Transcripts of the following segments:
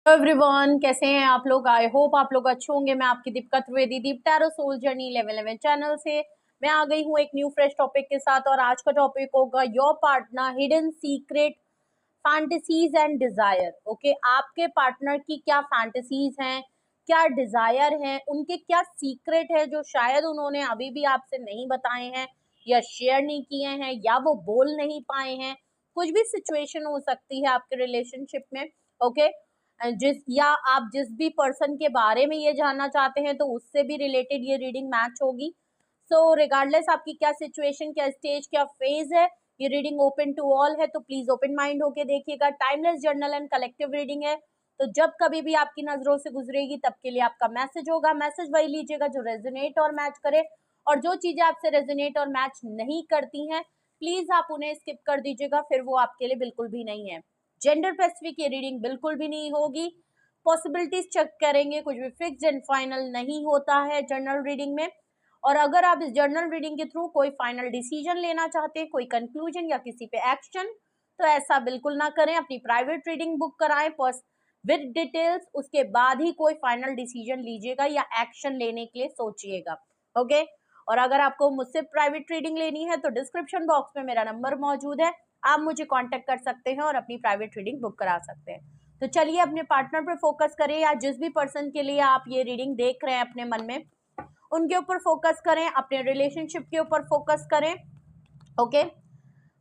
Everyone, कैसे हैं आप लोग। आई होप आप लोग अच्छे होंगे। मैं आपकी Deepika Trivedi, Deep tarot soul journey level 11 channel से मैं आ गई हूँ एक न्यू फ्रेश टॉपिक के साथ। और आज का टॉपिक होगा your partner hidden secret fantasies and desire. Okay, आपके पार्टनर की क्या फैंटेसीज हैं, क्या डिजायर हैं, उनके क्या सीक्रेट है जो शायद उन्होंने अभी भी आपसे नहीं बताए हैं या शेयर नहीं किए हैं या वो बोल नहीं पाए हैं। कुछ भी सिचुएशन हो सकती है आपके रिलेशनशिप में। ओके, आप जिस भी पर्सन के बारे में ये जानना चाहते हैं तो उससे भी रिलेटेड ये रीडिंग मैच होगी। सो रिगार्डलेस आपकी क्या सिचुएशन, क्या स्टेज, क्या फेज है, ये रीडिंग ओपन टू ऑल है, तो प्लीज ओपन माइंड होके देखिएगा। Timeless journal and collective reading है, तो जब कभी भी आपकी नजरों से गुजरेगी तब के लिए आपका मैसेज होगा। मैसेज वही लीजिएगा जो रेजोनेट और मैच करे, और जो चीजें आपसे रेजोनेट और मैच नहीं करती हैं प्लीज आप उन्हें स्किप कर दीजिएगा, फिर वो आपके लिए बिल्कुल भी नहीं है। जेंडर स्पेसिफिक ये रीडिंग बिल्कुल भी नहीं होगी। पॉसिबिलिटीज चेक करेंगे, कुछ भी फिक्स एंड फाइनल नहीं होता है जर्नल रीडिंग में। और अगर आप इस जर्नल रीडिंग के थ्रू कोई फाइनल डिसीजन लेना चाहते हैं, कोई कंक्लूजन या किसी पे एक्शन, तो ऐसा बिल्कुल ना करें। अपनी प्राइवेट रीडिंग बुक कराएं विद डिटेल्स, उसके बाद ही कोई फाइनल डिसीजन लीजिएगा या एक्शन लेने के लिए सोचिएगा। ओके, और अगर आपको मुझसे प्राइवेट रीडिंग लेनी है तो डिस्क्रिप्शन बॉक्स में मेरा नंबर मौजूद है, आप मुझे कांटेक्ट कर सकते हैं और अपनी प्राइवेट रीडिंग बुक करा सकते हैं। तो चलिए अपने पार्टनर पे फोकस करें, या जिस भी पर्सन के लिए आप ये रीडिंग देख रहे हैं अपने मन में, उनके ऊपर फोकस करें, अपने रिलेशनशिप के ऊपर फोकस करें। ओके,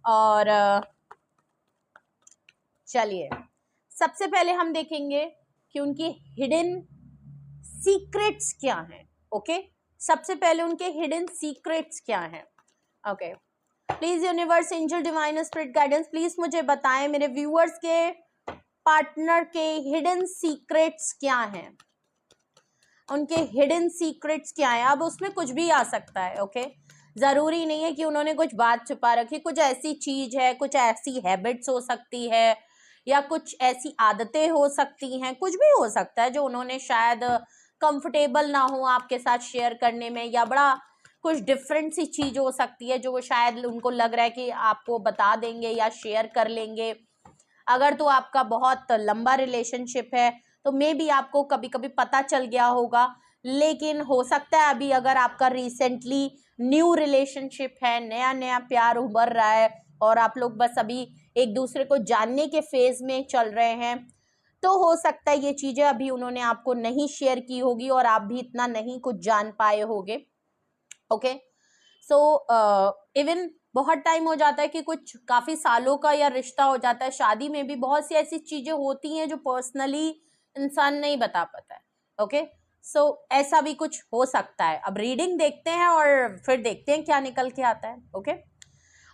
और चलिए सबसे पहले हम देखेंगे कि उनकी हिडन सीक्रेट्स क्या हैं। ओके, सबसे पहले उनके हिडन सीक्रेट्स क्या हैं। Okay, please universe, angel, divine spirit guidance, please मुझे बताएं मेरे व्यूअर्स के पार्टनर के हिडन सीक्रेट्स क्या हैं, उनके हिडन सीक्रेट्स क्या हैं। अब उसमें कुछ भी आ सकता है। ओके, जरूरी नहीं है कि उन्होंने कुछ बात छुपा रखी, कुछ ऐसी चीज है, कुछ ऐसी हैबिट्स हो सकती है, या कुछ ऐसी आदतें हो सकती हैं, कुछ भी हो सकता है जो उन्होंने शायद कंफर्टेबल ना हो आपके साथ शेयर करने में, या बड़ा कुछ डिफरेंट सी चीज हो सकती है जो वो शायद उनको लग रहा है कि आपको बता देंगे या शेयर कर लेंगे। अगर तो आपका बहुत लंबा रिलेशनशिप है तो मे बी आपको कभी कभी पता चल गया होगा, लेकिन हो सकता है अभी अगर आपका रिसेंटली न्यू रिलेशनशिप है, नया नया प्यार उभर रहा है और आप लोग बस अभी एक दूसरे को जानने के फेज में चल रहे हैं, तो हो सकता है ये चीजें अभी उन्होंने आपको नहीं शेयर की होगी और आप भी इतना नहीं कुछ जान पाए होगे। ओके, सो इवन बहुत टाइम हो जाता है कि कुछ काफी सालों का या रिश्ता हो जाता है, शादी में भी बहुत सी ऐसी चीजें होती हैं जो पर्सनली इंसान नहीं बता पाता है। ओके, सो ऐसा भी कुछ हो सकता है। अब रीडिंग देखते हैं और फिर देखते हैं क्या निकल के आता है। ओके,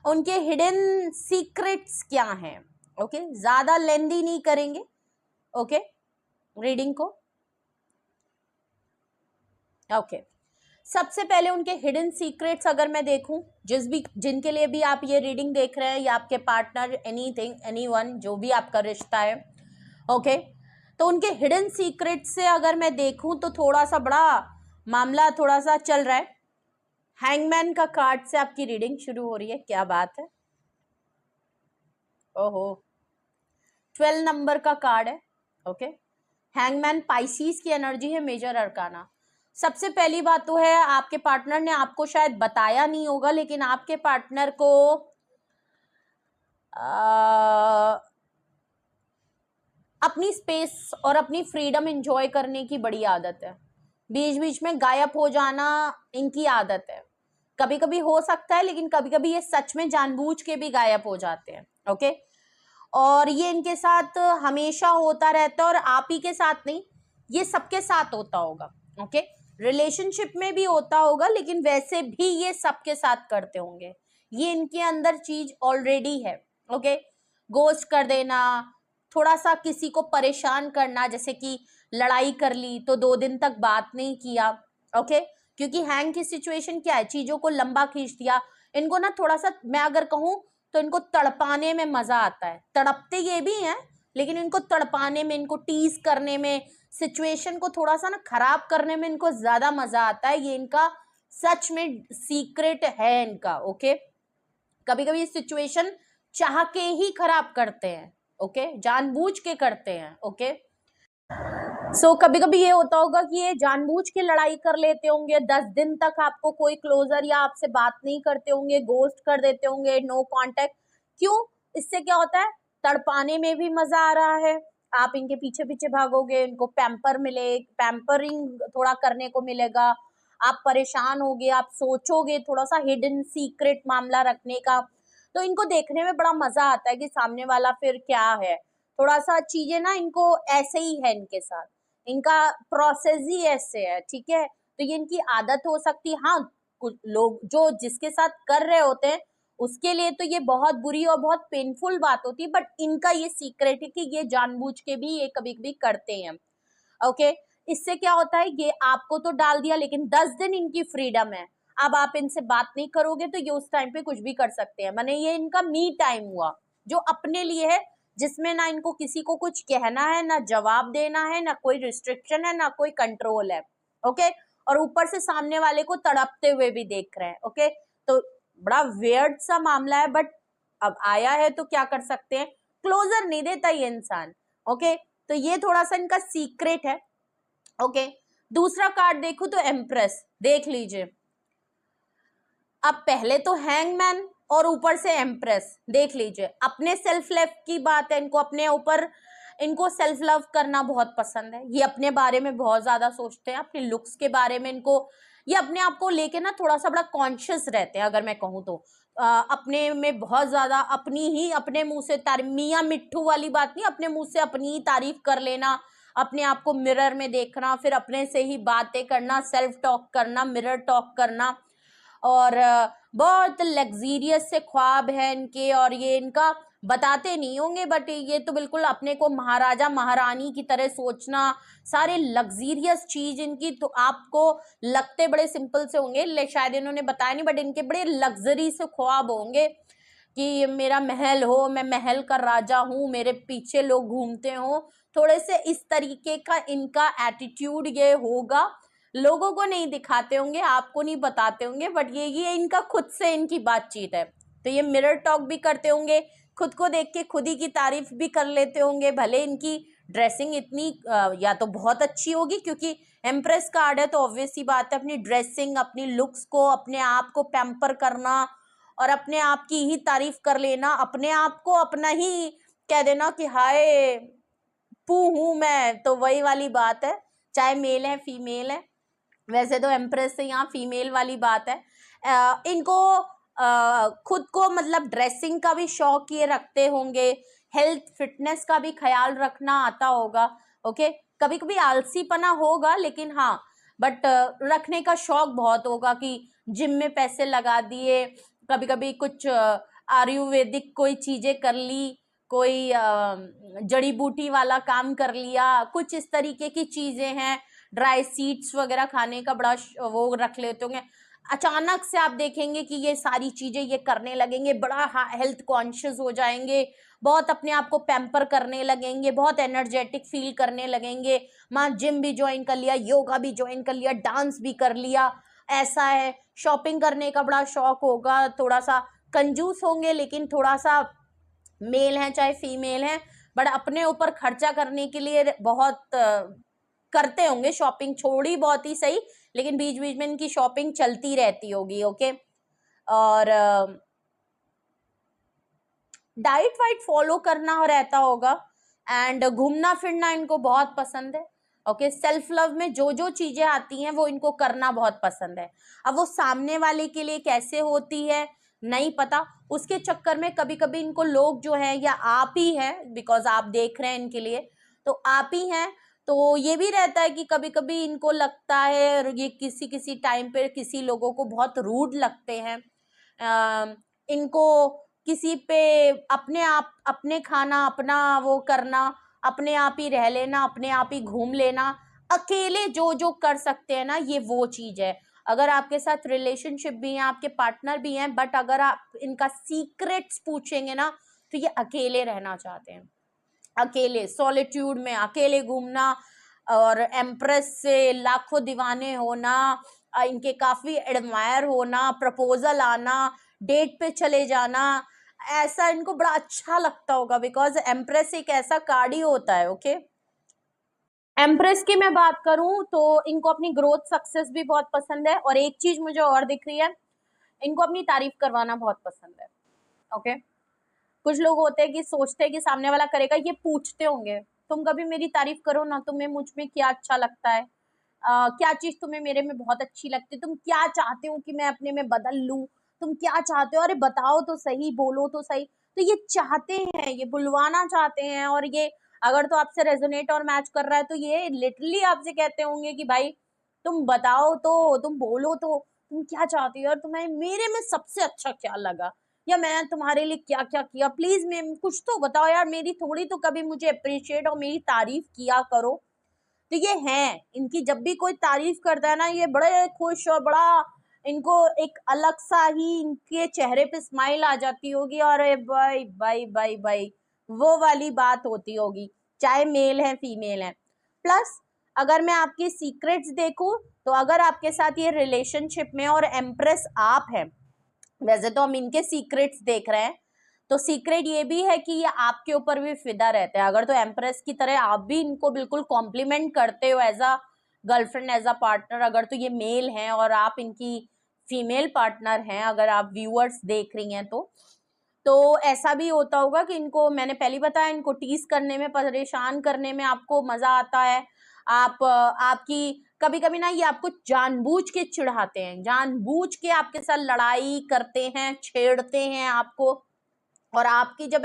उनके हिडन सीक्रेट्स क्या हैं। ओके, ज्यादा लेंदी नहीं करेंगे ओके रीडिंग को। ओके, सबसे पहले उनके हिडन सीक्रेट्स अगर मैं देखूं, जिनके लिए भी आप ये रीडिंग देख रहे हैं, या आपके पार्टनर, एनीथिंग, एनीवन, जो भी आपका रिश्ता है, ओके, तो उनके हिडन सीक्रेट से अगर मैं देखूं तो थोड़ा सा बड़ा मामला थोड़ा सा चल रहा है। हैंगमैन का कार्ड से आपकी रीडिंग शुरू हो रही है, क्या बात है। ओहो, 12 नंबर का कार्ड है। ओके, हैंगमैन पाइसीज की एनर्जी है, मेजर अरकाना। सबसे पहली बात तो है आपके पार्टनर ने आपको शायद बताया नहीं होगा, लेकिन आपके पार्टनर को अपनी स्पेस और अपनी फ्रीडम एंजॉय करने की बड़ी आदत है। बीच बीच में गायब हो जाना इनकी आदत है। कभी कभी हो सकता है, लेकिन कभी कभी ये सच में जानबूझ के भी गायब हो जाते हैं। ओके, और ये इनके साथ हमेशा होता रहता है, और आप ही के साथ नहीं, ये सबके साथ होता होगा। ओके, रिलेशनशिप में भी होता होगा, लेकिन वैसे भी ये सबके साथ करते होंगे। ये इनके अंदर चीज ऑलरेडी है। ओके, गोस्ट कर देना, थोड़ा सा किसी को परेशान करना, जैसे कि लड़ाई कर ली तो 2 दिन तक बात नहीं किया। ओके, क्योंकि हैंग की सिचुएशन क्या है, चीजों को लंबा खींच दिया। इनको ना थोड़ा सा, मैं अगर कहूं तो इनको तड़पाने में मजा आता है। तड़पते ये भी हैं, लेकिन इनको तड़पाने में, इनको टीज करने में, सिचुएशन को थोड़ा सा ना खराब करने में इनको ज्यादा मजा आता है। ये इनका सच में सीक्रेट है इनका। ओके, कभी कभी सिचुएशन चाह के ही खराब करते हैं। ओके, जानबूझ के करते हैं। ओके, कभी कभी ये होता होगा कि ये जानबूझ के लड़ाई कर लेते होंगे, 10 दिन तक आपको कोई क्लोजर या आपसे बात नहीं करते होंगे, गोस्ट कर देते होंगे, नो कांटेक्ट। क्यों? इससे क्या होता है, तड़पाने में भी मजा आ रहा है, आप इनके पीछे पीछे भागोगे, इनको पैम्परिंग थोड़ा करने को मिलेगा, आप परेशान होगे, आप सोचोगे थोड़ा सा हिडन सीक्रेट मामला रखने का, तो इनको देखने में बड़ा मजा आता है कि सामने वाला फिर क्या है। थोड़ा सा चीजें ना इनको ऐसे ही है, इनके साथ इनका प्रोसेस ही ऐसे है, ठीक है। तो ये इनकी आदत हो सकती है। हाँ, कुछ लोग जो जिसके साथ कर रहे होते हैं उसके लिए तो ये बहुत बुरी और बहुत पेनफुल बात होती है, बट इनका ये सीक्रेट है कि ये जानबूझ के भी ये कभी कभी करते हैं। ओके, इससे क्या होता है, ये आपको तो डाल दिया लेकिन 10 दिन इनकी फ्रीडम है। अब आप इनसे बात नहीं करोगे तो ये उस टाइम पे कुछ भी कर सकते हैं। माने ये इनका मी टाइम हुआ जो अपने लिए है, जिसमें ना इनको किसी को कुछ कहना है, ना जवाब देना है, ना कोई रिस्ट्रिक्शन है, ना कोई कंट्रोल है। ओके, और ऊपर से सामने वाले को तड़पते हुए भी देख रहे हैं। ओके, तो बड़ा वियर्ड सा मामला है, बट अब आया है तो क्या कर सकते हैं, क्लोजर नहीं देता ये इंसान। ओके, तो ये थोड़ा सा इनका सीक्रेट है। ओके, दूसरा कार्ड देखो तो एम्प्रेस, देख लीजिए। अब पहले तो हैंगमैन और ऊपर से एम्प्रेस, देख लीजिए। अपने सेल्फ लव की बात है, इनको अपने ऊपर, इनको सेल्फ लव करना बहुत पसंद है, ये अपने बारे में बहुत ज्यादा सोचते हैं, अपने लुक्स के बारे में इनको, ये अपने आप को लेके ना थोड़ा सा बड़ा कॉन्शियस रहते हैं, अगर मैं कहूँ तो अपने में बहुत ज्यादा अपनी ही, अपने मुंह से तारीफ, मियाँ मिट्ठू वाली बात नहीं, अपने मुंह से अपनी ही तारीफ कर लेना, अपने आप को मिरर में देखना, फिर अपने से ही बातें करना, सेल्फ टॉक करना, मिरर टॉक करना, और बहुत लग्जीरियस से ख्वाब है इनके, और ये इनका बताते नहीं होंगे बट ये तो बिल्कुल अपने को महाराजा महारानी की तरह सोचना, सारे लग्जीरियस चीज इनकी, तो आपको लगते बड़े सिंपल से होंगे, शायद इन्होंने बताया नहीं, बट इनके बड़े लग्जरी से ख्वाब होंगे कि मेरा महल हो, मैं महल का राजा हूँ, मेरे पीछे लोग घूमते हो, थोड़े से इस तरीके का इनका एटीट्यूड ये होगा। लोगों को नहीं दिखाते होंगे, आपको नहीं बताते होंगे, बट ये इनका खुद से इनकी बातचीत है। तो ये मिरर टॉक भी करते होंगे, खुद को देख के खुद ही की तारीफ भी कर लेते होंगे, भले इनकी ड्रेसिंग इतनी या तो बहुत अच्छी होगी, क्योंकि एम्प्रेस कार्ड है तो ऑब्वियस सी बात है, अपनी ड्रेसिंग, अपनी लुक्स को, अपने आप को पैम्पर करना और अपने आप की ही तारीफ कर लेना, अपने आप को अपना ही कह देना कि हाय पू हूं मैं, तो वही वाली बात है, चाहे मेल है फीमेल है। वैसे तो एम्प्रेस से यहाँ फीमेल वाली बात है। इनको खुद को मतलब ड्रेसिंग का भी शौक ये रखते होंगे, हेल्थ फिटनेस का भी ख्याल रखना आता होगा। ओके, कभी कभी आलसीपना होगा लेकिन हाँ, बट रखने का शौक बहुत होगा कि जिम में पैसे लगा दिए, कभी कभी कुछ आयुर्वेदिक कोई चीजें कर ली, कोई जड़ी बूटी वाला काम कर लिया, कुछ इस तरीके की चीजें हैं। ड्राई सीड्स वगैरह खाने का बड़ा वो रख लेते होंगे। अचानक से आप देखेंगे कि ये सारी चीजें ये करने लगेंगे, बड़ा हेल्थ कॉन्शियस हो जाएंगे, बहुत अपने आप को पैम्पर करने लगेंगे, बहुत एनर्जेटिक फील करने लगेंगे। माँ जिम भी ज्वाइन कर लिया, योगा भी ज्वाइन कर लिया, डांस भी कर लिया, ऐसा है। शॉपिंग करने का बड़ा शौक होगा, थोड़ा सा कंजूस होंगे लेकिन थोड़ा सा, मेल है चाहे फीमेल है, बट अपने ऊपर खर्चा करने के लिए बहुत करते होंगे, शॉपिंग छोड़ी बहुत ही सही, लेकिन बीच बीच में इनकी शॉपिंग चलती रहती होगी। ओके, और डाइट वाइट फॉलो करना रहता होगा, एंड घूमना फिरना इनको बहुत पसंद है। ओके, सेल्फ लव में जो जो चीजें आती हैं वो इनको करना बहुत पसंद है। अब वो सामने वाले के लिए कैसे होती है नहीं पता, उसके चक्कर में कभी कभी इनको लोग जो है, या आप ही हैं, बिकॉज आप देख रहे हैं इनके लिए, तो आप ही हैं, तो ये भी रहता है कि कभी कभी इनको लगता है, ये किसी किसी टाइम पे किसी लोगों को बहुत रूड लगते हैं। इनको किसी पे अपने आप, अपने खाना अपना वो करना, अपने आप ही रह लेना, अपने आप ही घूम लेना, अकेले जो जो कर सकते हैं ना, ये वो चीज है। अगर आपके साथ रिलेशनशिप भी है, आपके पार्टनर भी हैं, बट अगर आप इनका सीक्रेट्स पूछेंगे ना, तो ये अकेले रहना चाहते हैं, अकेले सॉलिट्यूड में अकेले घूमना, और एम्प्रेस से लाखों दीवाने होना, इनके काफी एडमायर होना, प्रपोजल आना, डेट पे चले जाना, ऐसा इनको बड़ा अच्छा लगता होगा, बिकॉज एम्प्रेस एक ऐसा कार्ड ही होता है। ओके, एम्प्रेस की मैं बात करूं तो इनको अपनी ग्रोथ सक्सेस भी बहुत पसंद है, और एक चीज मुझे और दिख रही है, इनको अपनी तारीफ करवाना बहुत पसंद है। ओके, कुछ लोग होते हैं कि सोचते हैं कि सामने वाला करेगा, ये पूछते होंगे तुम कभी मेरी तारीफ करो ना, तुम्हें मुझ में क्या अच्छा लगता है, क्या चीज तुम्हें मेरे में बहुत अच्छी लगती है, तुम क्या चाहते हो कि मैं अपने में बदल लूं, तुम क्या चाहते हो, अरे बताओ तो सही, बोलो तो सही। तो ये चाहते हैं, ये बुलवाना चाहते हैं, और ये अगर तो आपसे रेजोनेट और मैच कर रहा है तो ये लिटरली आपसे कहते होंगे कि भाई तुम बताओ तो, तुम बोलो तो, तुम क्या चाहती हो और तुम्हें मेरे में सबसे अच्छा क्या लगा, या मैं तुम्हारे लिए क्या क्या किया, प्लीज मैम कुछ तो बताओ यार, मेरी थोड़ी तो कभी मुझे अप्रिशिएट और मेरी तारीफ किया करो। तो ये हैं, इनकी जब भी कोई तारीफ करता है ना, ये बड़े खुश और बड़ा, इनको एक अलग सा ही इनके चेहरे पे स्माइल आ जाती होगी, और अरे भाई भाई भाई भाई वो वाली बात होती होगी, चाहे मेल है फीमेल है। प्लस अगर मैं आपकी सीक्रेट्स देखूं, तो अगर आपके साथ ये रिलेशनशिप में और एम्प्रेस आप है, वैसे तो हम इनके सीक्रेट्स देख रहे हैं, तो सीक्रेट ये भी है कि ये आपके ऊपर भी फिदा रहते हैं। अगर तो एम्प्रेस की तरह आप भी इनको बिल्कुल कॉम्प्लीमेंट करते हो as a girlfriend, as a partner, अगर तो ये मेल हैं और आप इनकी फीमेल पार्टनर हैं, अगर आप व्यूअर्स देख रही हैं तो ऐसा भी होता होगा कि इनको, मैंने पहले बताया, इनको टीज करने में, परेशान करने में आपको मजा आता है। आपकी कभी कभी ना ये आपको जानबूझ के चिढ़ाते हैं, जानबूझ के आपके साथ लड़ाई करते हैं, छेड़ते हैं आपको, और आपकी जब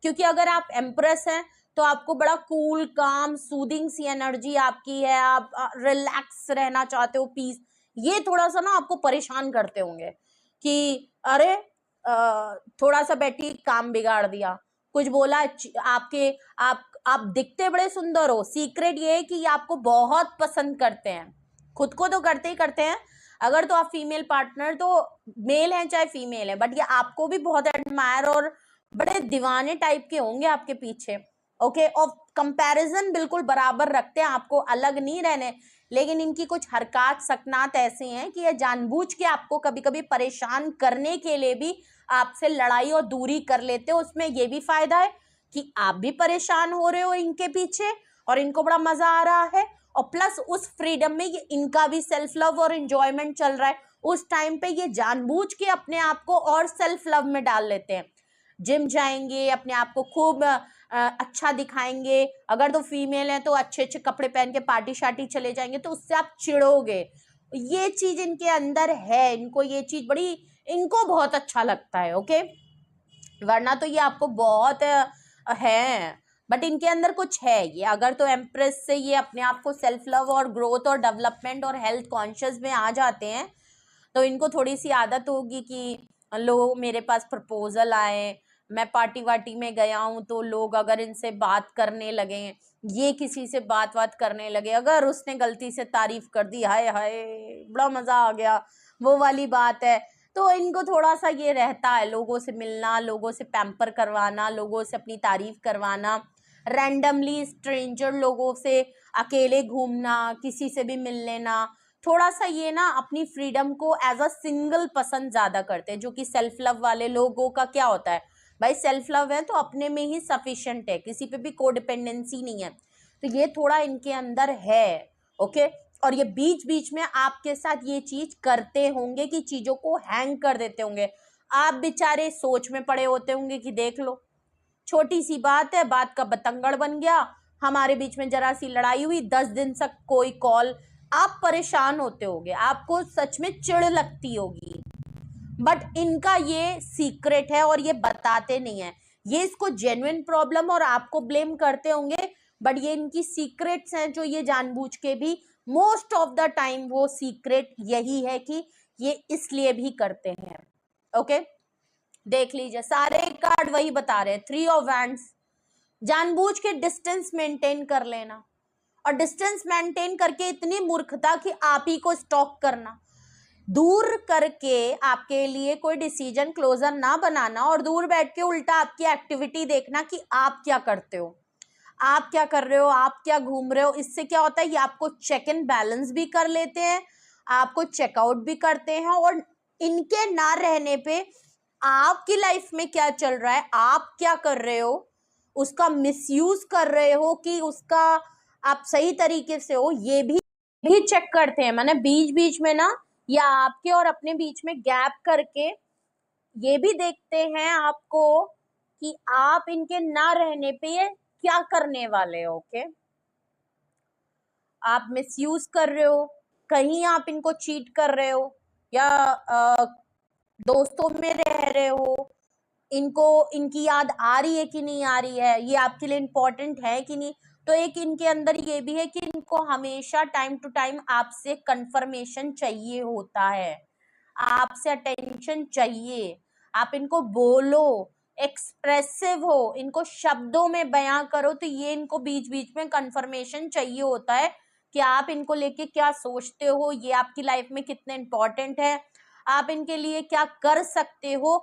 क्योंकि अगर आप एम्प्रेस हैं तो आपको बड़ा कूल काम सूदिंग सी एनर्जी आपकी है, आप रिलैक्स रहना चाहते हो, पीस, ये थोड़ा सा ना आपको परेशान करते होंगे कि अरे थोड़ा सा बैठी काम बिगाड़ दिया, कुछ बोला आपके, आप दिखते बड़े सुंदर हो, सीक्रेट ये है कि ये आपको बहुत पसंद करते हैं, खुद को तो करते ही करते हैं, अगर तो आप फीमेल पार्टनर तो मेल है चाहे फीमेल है, बट ये आपको भी बहुत एडमायर और बड़े दीवाने टाइप के होंगे आपके पीछे। ओके, और कंपैरिजन बिल्कुल बराबर रखते हैं, आपको अलग नहीं रहने, लेकिन इनकी कुछ हरकत सकनात ऐसे हैं कि ये जानबूझ के आपको कभी कभी परेशान करने के लिए भी आपसे लड़ाई और दूरी कर लेते हो। उसमें ये भी फायदा है कि आप भी परेशान हो रहे हो इनके पीछे और इनको बड़ा मजा आ रहा है, और प्लस उस फ्रीडम में ये इनका भी सेल्फ लव और एंजॉयमेंट चल रहा है, उस टाइम पे ये जानबूझ के अपने आप को और सेल्फ लव में डाल लेते हैं, जिम जाएंगे, अपने आप को खूब अच्छा दिखाएंगे, अगर तो फीमेल है तो अच्छे अच्छे कपड़े पहन के पार्टी शार्टी चले जाएंगे, तो उससे आप चिढ़ोगे, ये चीज इनके अंदर है, इनको ये चीज बड़ी, इनको बहुत अच्छा लगता है। ओके, वरना तो ये आपको बहुत है, बट इनके अंदर कुछ है ये, अगर तो एम्प्रेस से ये अपने आप को सेल्फ लव और ग्रोथ और डेवलपमेंट और हेल्थ कॉन्शियस में आ जाते हैं, तो इनको थोड़ी सी आदत होगी कि लोग मेरे पास प्रपोजल आए, मैं पार्टी वार्टी में गया हूँ तो लोग अगर इनसे बात करने लगे, ये किसी से बात करने लगे, अगर उसने गलती से तारीफ कर दी, हाय हाय बड़ा मजा आ गया, वो वाली बात है, तो इनको थोड़ा सा ये रहता है, लोगों से मिलना, लोगों से पैम्पर करवाना, लोगों से अपनी तारीफ करवाना, रैंडमली स्ट्रेंजर लोगों से अकेले घूमना, किसी से भी मिल लेना, थोड़ा सा ये ना अपनी फ्रीडम को एज अ सिंगल पसंद ज्यादा करते हैं, जो कि सेल्फ लव वाले लोगों का क्या होता है, भाई सेल्फ लव है तो अपने में ही सफिशिएंट है, किसी पे भी कोडिपेंडेंसी नहीं है, तो ये थोड़ा इनके अंदर है। ओके, और ये बीच बीच में आपके साथ ये चीज करते होंगे कि चीजों को हैंग कर देते होंगे, आप बेचारे सोच में पड़े होते होंगे कि देख लो छोटी सी बात है, बात का बतंगड़ बन गया, हमारे बीच में जरा सी लड़ाई हुई, 10 दिन तक कोई कॉल, आप परेशान होते होगे, आपको सच में चिढ़ लगती होगी, बट इनका ये सीक्रेट है और ये बताते नहीं है, ये इसको जेन्युइन प्रॉब्लम और आपको ब्लेम करते होंगे, बट ये इनकी सीक्रेट्स हैं जो ये जानबूझ के भी मोस्ट ऑफ द टाइम वो सीक्रेट यही है कि ये इसलिए भी करते हैं। ओके, देख लीजिए सारे कार्ड वही बता रहे हैं, 3 ऑफ वैंड्स, जानबूझ के डिस्टेंस मेंटेन कर लेना, और डिस्टेंस मेंटेन करके इतनी मूर्खता कि आप ही को स्टॉक करना, दूर करके आपके लिए कोई डिसीजन क्लोजर ना बनाना, और दूर बैठ के उल्टा आपकी एक्टिविटी देखना कि आप क्या करते हो, आप क्या कर रहे हो, आप क्या घूम रहे हो, इससे क्या होता है, ये आपको चेक इन बैलेंस भी कर लेते हैं, आपको चेकआउट भी करते हैं, और इनके ना रहने पे आपकी लाइफ में क्या चल रहा है, आप क्या कर रहे हो, उसका मिसयूज कर रहे हो कि उसका आप सही तरीके से हो, ये भी चेक करते हैं। मैंने बीच बीच में ना, या आपके और अपने बीच में गैप करके ये भी देखते हैं आपको कि आप इनके ना रहने पे ये क्या करने वाले हो। ओके, आप मिसयूज कर रहे हो, कहीं आप इनको चीट कर रहे हो, या दोस्तों में रह रहे हो, इनको इनकी याद आ रही है कि नहीं आ रही है, ये आपके लिए इम्पोर्टेंट है कि नहीं। तो एक इनके अंदर ये भी है कि इनको हमेशा टाइम टू टाइम आपसे कंफर्मेशन चाहिए होता है, आपसे अटेंशन चाहिए, आप इनको बोलो, एक्सप्रेसिव हो, इनको शब्दों में बयां करो, तो ये इनको बीच बीच में कंफर्मेशन चाहिए होता है कि आप इनको लेके क्या सोचते हो, ये आपकी लाइफ में कितने इंपॉर्टेंट है, आप इनके लिए क्या कर सकते हो।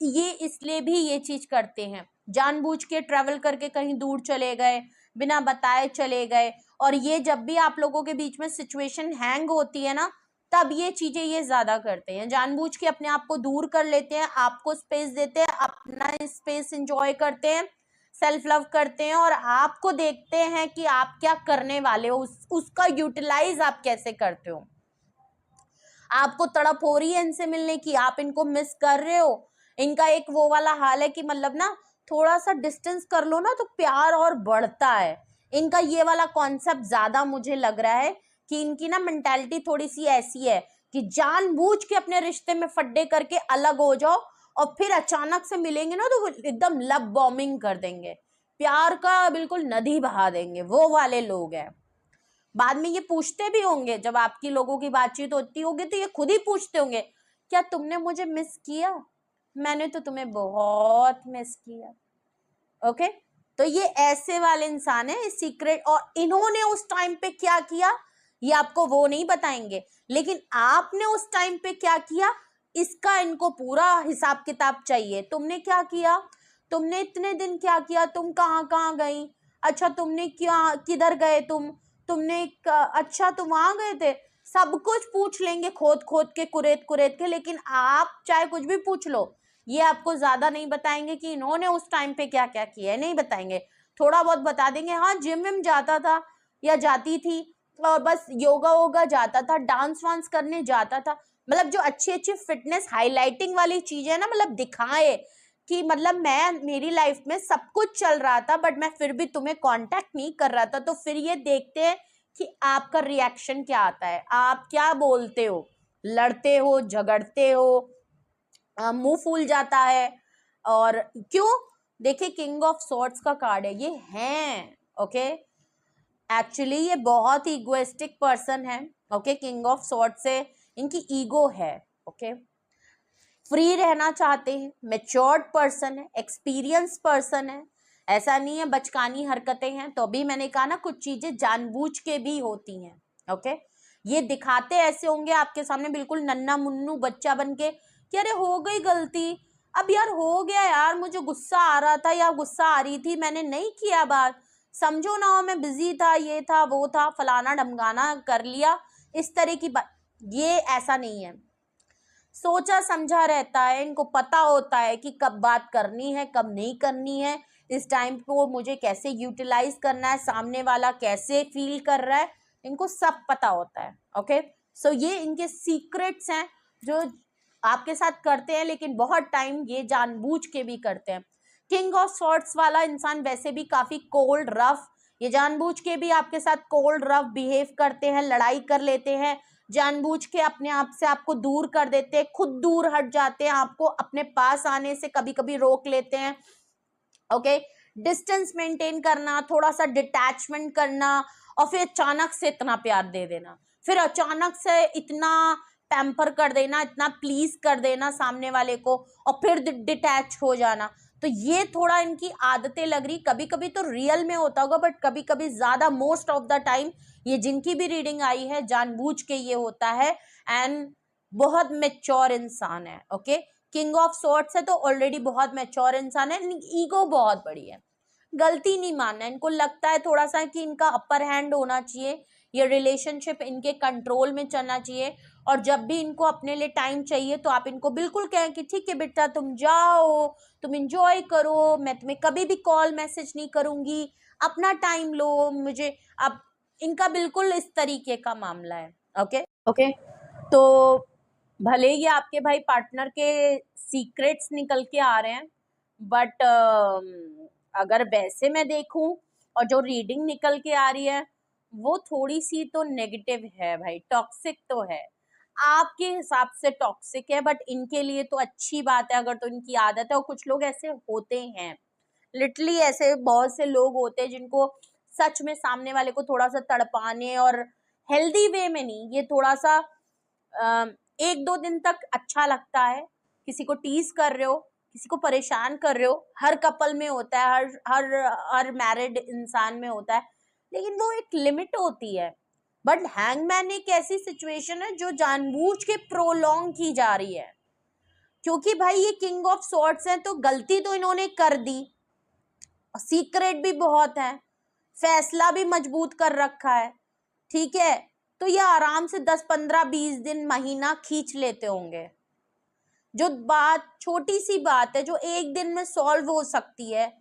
ये इसलिए भी ये चीज करते हैं, जानबूझ के ट्रेवल करके कहीं दूर चले गए, बिना बताए चले गए, और ये जब भी आप लोगों के बीच में सिचुएशन हैंग होती है ना, तब ये चीजें ये ज्यादा करते हैं, जानबूझ के अपने आप को दूर कर लेते हैं, आपको स्पेस देते हैं, अपना स्पेस एंजॉय करते हैं, सेल्फ लव करते हैं, और आपको देखते हैं कि आप क्या करने वाले हो, उसका यूटिलाइज आप कैसे करते हो। आपको तड़प हो रही है इनसे मिलने की, आप इनको मिस कर रहे हो, इनका एक वो वाला हाल है कि मतलब ना थोड़ा सा डिस्टेंस कर लो ना तो प्यार और बढ़ता है। इनका ये वाला कॉन्सेप्ट ज्यादा मुझे लग रहा है कि इनकी ना मेंटालिटी थोड़ी सी ऐसी है कि जानबूझ के अपने रिश्ते में फड्डे करके अलग हो जाओ, और फिर अचानक से मिलेंगे ना तो वो एकदम लव बॉम्बिंग कर देंगे, प्यार का बिल्कुल नदी बहा देंगे, वो वाले लोग हैं। बाद में ये पूछते भी होंगे, जब आपकी लोगों की बातचीत होती होगी तो ये खुद ही पूछते होंगे, क्या तुमने मुझे मिस किया? मैंने तो तुम्हें बहुत मिस किया। ओके, तो ये ऐसे वाले इंसान है सीक्रेट, और इन्होंने उस टाइम पे क्या किया ये आपको वो नहीं बताएंगे, लेकिन आपने उस टाइम पे क्या किया इसका इनको पूरा हिसाब किताब चाहिए। तुमने क्या किया, तुमने इतने दिन क्या किया, तुम कहाँ कहाँ गई, अच्छा तुमने क्या, किधर गए तुमने अच्छा तुम वहां गए थे, सब कुछ पूछ लेंगे खोद खोद के, कुरेद कुरेद के, लेकिन आप चाहे कुछ भी पूछ लो ये आपको ज्यादा नहीं बताएंगे कि इन्होंने उस टाइम पे क्या क्या किया है, नहीं बताएंगे। थोड़ा बहुत बता देंगे, हाँ जिम विम जाता था या जाती थी, और बस योगा वोगा जाता था, डांस वांस करने जाता था, मतलब जो अच्छी अच्छी फिटनेस हाईलाइटिंग वाली चीज है ना, मतलब दिखाए कि मतलब मैं, मेरी लाइफ में सब कुछ चल रहा था बट मैं फिर भी तुम्हें कांटेक्ट नहीं कर रहा था। तो फिर ये देखते हैं कि आपका रिएक्शन क्या आता है, आप क्या बोलते हो, लड़ते हो, झगड़ते हो, मुंह फूल जाता है, और क्यों, देखिए किंग ऑफ सॉर्ड्स का कार्ड है, ये हैं ओके, एक्चुअली ये बहुत ही इगोइस्टिक पर्सन है। ओके, किंग ऑफ सॉर्ड्स से इनकी ईगो है। ओके, फ्री रहना चाहते हैं, मेच्योर्ड पर्सन है, एक्सपीरियंस पर्सन है, ऐसा नहीं है बचकानी हरकतें हैं। तो अभी मैंने कहा ना कुछ चीजें जानबूझ के भी होती हैं। ओके, ये दिखाते ऐसे होंगे आपके सामने बिल्कुल नन्ना मुन्नू बच्चा बन के कि अरे हो गई गलती, अब यार हो गया यार, मुझे गुस्सा आ रहा था या गुस्सा आ रही थी, मैंने नहीं किया बात, समझो ना मैं बिजी था, ये था वो था, फलाना ढमकाना कर लिया, इस तरह की बात। ये ऐसा नहीं है, सोचा समझा रहता है, इनको पता होता है कि कब बात करनी है कब नहीं करनी है, इस टाइम को मुझे कैसे यूटिलाइज करना है, सामने वाला कैसे फील कर रहा है, इनको सब पता होता है। ओके, सो ये इनके सीक्रेट्स हैं जो आपके साथ करते हैं, लेकिन बहुत टाइम ये जानबूझ के भी करते हैं। किंग ऑफ सॉर्ड्स वाला इंसान वैसे भी काफी कोल्ड रफ, ये जानबूझ के भी आपके साथ कोल्ड रफ बिहेव करते हैं, लड़ाई कर लेते हैं, जानबूझ के अपने आप से आपको दूर कर देते हैं, खुद दूर हट जाते हैं, आपको अपने पास आने से कभी कभी रोक लेते हैं। ओके, डिस्टेंस मेंटेन करना, थोड़ा सा डिटैचमेंट करना, और फिर अचानक से इतना प्यार दे देना, फिर अचानक से इतना पैम्पर कर देना, इतना प्लीज कर देना सामने वाले को, और फिर डिटैच हो जाना। तो ये थोड़ा इनकी आदतें लग रही, कभी कभी तो रियल में होता होगा बट कभी कभी ज्यादा, मोस्ट ऑफ द टाइम ये जिनकी भी रीडिंग आई है जानबूझ के ये होता है, एंड बहुत मेच्योर इंसान है। ओके, किंग ऑफ सॉर्ड्स है तो ऑलरेडी बहुत मेच्योर इंसान है, ईगो बहुत बड़ी है, गलती नहीं मानना, इनको लगता है थोड़ा सा कि इनका अपर हैंड होना चाहिए, ये रिलेशनशिप इनके कंट्रोल में चलना चाहिए, और जब भी इनको अपने लिए टाइम चाहिए तो आप इनको बिल्कुल कहें कि ठीक है बेटा तुम जाओ, तुम इंजॉय करो, मैं तुम्हें कभी भी कॉल मैसेज नहीं करूंगी, अपना टाइम लो, मुझे अब इनका बिल्कुल इस तरीके का मामला है। ओके ओके, तो भले ही आपके भाई पार्टनर के सीक्रेट्स निकल के आ रहे हैं, बट अगर वैसे मैं देखूं और जो रीडिंग निकल के आ रही है वो थोड़ी सी तो नेगेटिव है भाई, टॉक्सिक तो है, आपके हिसाब से टॉक्सिक है, बट इनके लिए तो अच्छी बात है अगर तो इनकी आदत है। और कुछ लोग ऐसे होते हैं, लिटरली ऐसे बहुत से लोग होते हैं जिनको सच में सामने वाले को थोड़ा सा तड़पाने, और हेल्दी वे में नहीं, ये थोड़ा सा एक दो दिन तक अच्छा लगता है, किसी को टीज कर रहे हो, किसी को परेशान कर रहे हो, हर कपल में होता है, हर हर हर मैरिड इंसान में होता है, लेकिन वो एक लिमिट होती है। बट हैंगमैन एक ऐसी सिचुएशन है जो जानबूझ के प्रोलॉन्ग की जा रही है, क्योंकि भाई ये किंग ऑफ सॉर्ड्स है, तो गलती तो इन्होंने कर दी, सीक्रेट भी बहुत है, फैसला भी मजबूत कर रखा है, ठीक है, तो ये आराम से 10 15 20 दिन महीना खींच लेते होंगे। जो बात छोटी सी बात है जो एक दिन में सॉल्व हो सकती है,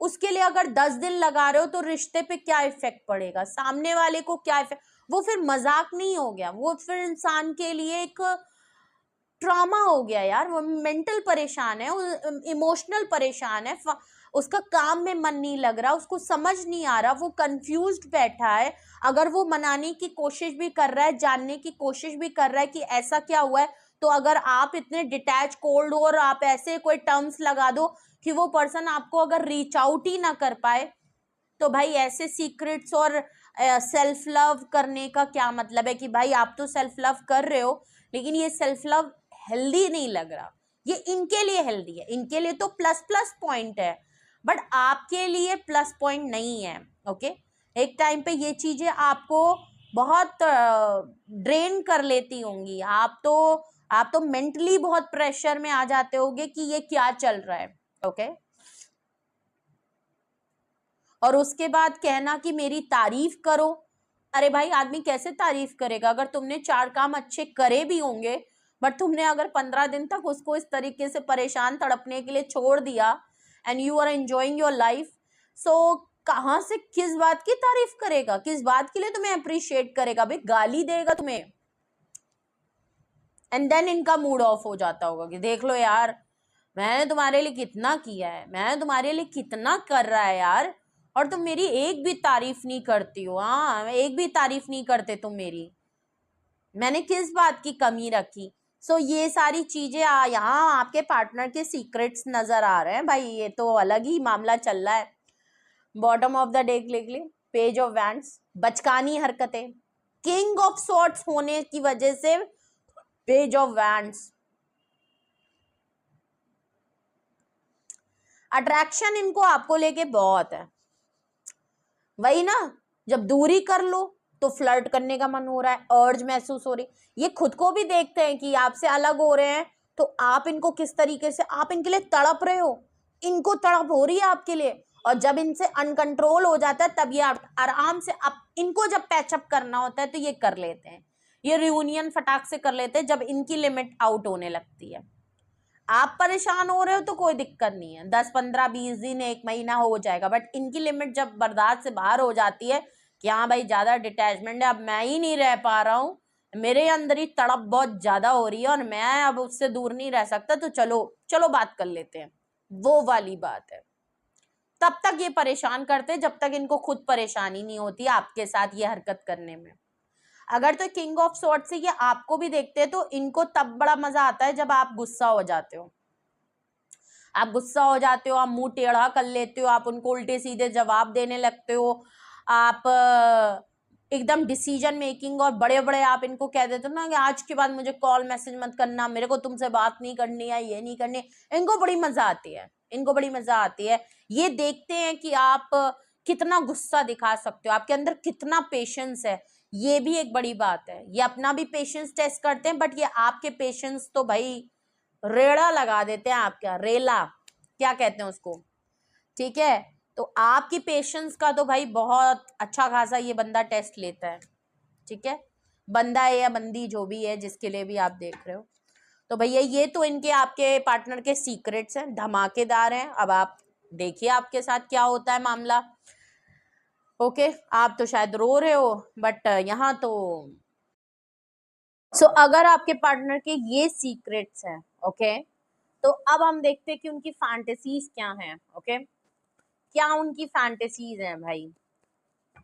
उसके लिए अगर 10 दिन लगा रहे हो तो रिश्ते पे क्या इफेक्ट पड़ेगा, सामने वाले को क्या इफेक्ट, वो फिर मजाक नहीं हो गया, वो फिर इंसान के लिए एक ट्रॉमा हो गया यार, वो मेंटल परेशान है, इमोशनल परेशान है, उसका काम में मन नहीं लग रहा, उसको समझ नहीं आ रहा, वो कंफ्यूज्ड बैठा है। अगर वो मनाने की कोशिश भी कर रहा है, जानने की कोशिश भी कर रहा है कि ऐसा क्या हुआ है, तो अगर आप इतने डिटैच कोल्ड हो और आप ऐसे कोई टर्म्स लगा दो कि वो पर्सन आपको अगर रीच आउट ही ना कर पाए, तो भाई ऐसे सीक्रेट्स और सेल्फ लव करने का क्या मतलब है कि भाई आप तो सेल्फ लव कर रहे हो, लेकिन ये सेल्फ लव हेल्दी नहीं लग रहा। ये इनके लिए हेल्दी है, इनके लिए तो प्लस प्लस पॉइंट है, बट आपके लिए प्लस पॉइंट नहीं है। ओके, एक टाइम पे ये चीजें आपको बहुत ड्रेन कर लेती होंगी, आप तो मेंटली बहुत प्रेशर में आ जाते होगे कि ये क्या चल रहा है। ओके, और उसके बाद कहना कि मेरी तारीफ करो, अरे भाई आदमी कैसे तारीफ करेगा, अगर तुमने 4 काम अच्छे करे भी होंगे, बट तुमने अगर 15 दिन तक उसको इस तरीके से परेशान तड़पने के लिए छोड़ दिया, and you are enjoying your life, so कहाँ से किस बात की तारीफ करेगा, किस बात के लिए तुम्हें अप्रिशिएट करेगा, भाई गाली देगा तुम्हें। एंड देन इनका मूड ऑफ हो जाता होगा कि देख लो यार, मैंने तुम्हारे लिए कितना किया है, मैंने तुम्हारे लिए कितना कर रहा है यार, और तुम मेरी एक भी तारीफ नहीं करती हो। हाँ, एक भी तारीफ नहीं करते तुम मेरी, मैंने किस बात की कमी रखी। सो ये सारी चीजें यहाँ आपके पार्टनर के सीक्रेट्स नजर आ रहे हैं भाई, ये तो अलग ही मामला चल रहा है। बॉटम ऑफ द डे लिख ली, पेज ऑफ वैंड्स, बचकानी हरकतें, किंग ऑफ सॉर्ट्स होने की वजह से पेज ऑफ वैंड्स, अट्रैक्शन इनको आपको लेके बहुत है, वही ना, जब दूरी कर लो तो फ्लर्ट करने का मन हो रहा है, अर्ज महसूस हो रही, ये खुद को भी देखते हैं कि आपसे अलग हो रहे हैं, तो आप इनको किस तरीके से, आप इनके लिए तड़प रहे हो, इनको तड़प हो रही है आपके लिए, और जब इनसे अनकंट्रोल हो जाता है तब ये आराम से, आप इनको जब पैचअप करना होता है तो ये कर लेते हैं, ये रियूनियन फटाक से कर लेते हैं जब इनकी लिमिट आउट होने लगती है। आप परेशान हो रहे हो तो कोई दिक्कत नहीं है, 10 15 20 दिन 1 महीना हो जाएगा, बट इनकी लिमिट जब बर्दाश्त से बाहर हो जाती है कि हाँ भाई ज्यादा डिटैचमेंट है, अब मैं ही नहीं रह पा रहा हूँ, मेरे अंदर ही तड़प बहुत ज्यादा हो रही है और मैं अब उससे दूर नहीं रह सकता, तो चलो चलो बात कर लेते हैं, वो वाली बात है। तब तक ये परेशान करते हैं जब तक इनको खुद परेशानी नहीं होती आपके साथ ये हरकत करने में। अगर तो किंग ऑफ सॉर्ड से ये आपको भी देखते हैं तो इनको तब बड़ा मजा आता है जब आप गुस्सा हो जाते हो, आप गुस्सा हो जाते हो, आप मुंह टेढ़ा कर लेते हो, आप उनको उल्टे सीधे जवाब देने लगते हो, आप एकदम डिसीजन मेकिंग और बड़े बड़े आप इनको कह देते हो ना कि आज के बाद मुझे कॉल मैसेज मत करना, मेरे को तुमसे बात नहीं करनी है, ये नहीं करनी, इनको बड़ी मजा आती है, इनको बड़ी मजा आती है। ये देखते हैं कि आप कितना गुस्सा दिखा सकते हो, आपके अंदर कितना पेशेंस है, ये भी एक बड़ी बात है। ये अपना भी पेशेंस टेस्ट करते हैं, बट ये आपके पेशेंस तो भाई रेड़ा लगा देते हैं, आपका रेला क्या कहते हैं उसको, ठीक है, तो आपकी पेशेंस का तो भाई बहुत अच्छा खासा ये बंदा टेस्ट लेता है, ठीक है, बंदा है या बंदी जो भी है जिसके लिए भी आप देख रहे हो। तो भैया ये तो इनके आपके पार्टनर के सीक्रेट्स हैं, धमाकेदार हैं। अब आप देखिए आपके साथ क्या होता है मामला। ओके आप तो शायद रो रहे हो, बट यहाँ तो अगर आपके पार्टनर के ये सीक्रेट्स हैं, ओके, तो अब हम देखते हैं कि उनकी फैंटेसीज क्या हैं। ओके, क्या उनकी फैंटेसीज हैं भाई,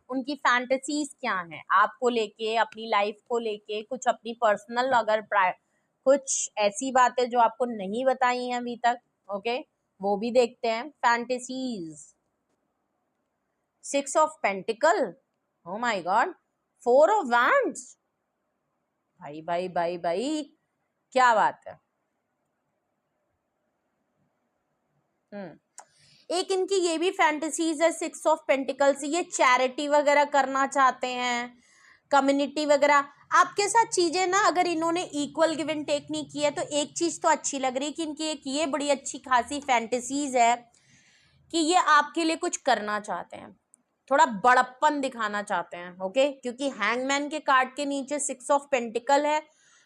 उनकी फैंटेसीज क्या हैं आपको लेके, अपनी लाइफ को लेके, कुछ अपनी पर्सनल, अगर कुछ ऐसी बातें जो आपको नहीं बताई हैं अभी तक, ओके, वो भी देखते हैं। Fantasies, 6 of pentacle, oh my God, 4 of wands, भाई भाई भाई भाई क्या बात है। एक इनकी ये भी फैंटेसीज है 6 ऑफ पेंटिकल्स, ये चैरिटी वगैरह करना चाहते हैं, कम्युनिटी वगैरह। आपके साथ चीजें ना, अगर इन्होंने इक्वल गिव एंड टेक नहीं की है, तो एक चीज तो अच्छी लग रही है कि इनकी एक ये बड़ी अच्छी खासी फैंटेसीज है कि ये आपके लिए कुछ करना चाहते हैं, थोड़ा बड़प्पन दिखाना चाहते हैं। ओके, क्योंकि हैंगमैन के कार्ड के नीचे 6 ऑफ पेंटिकल है,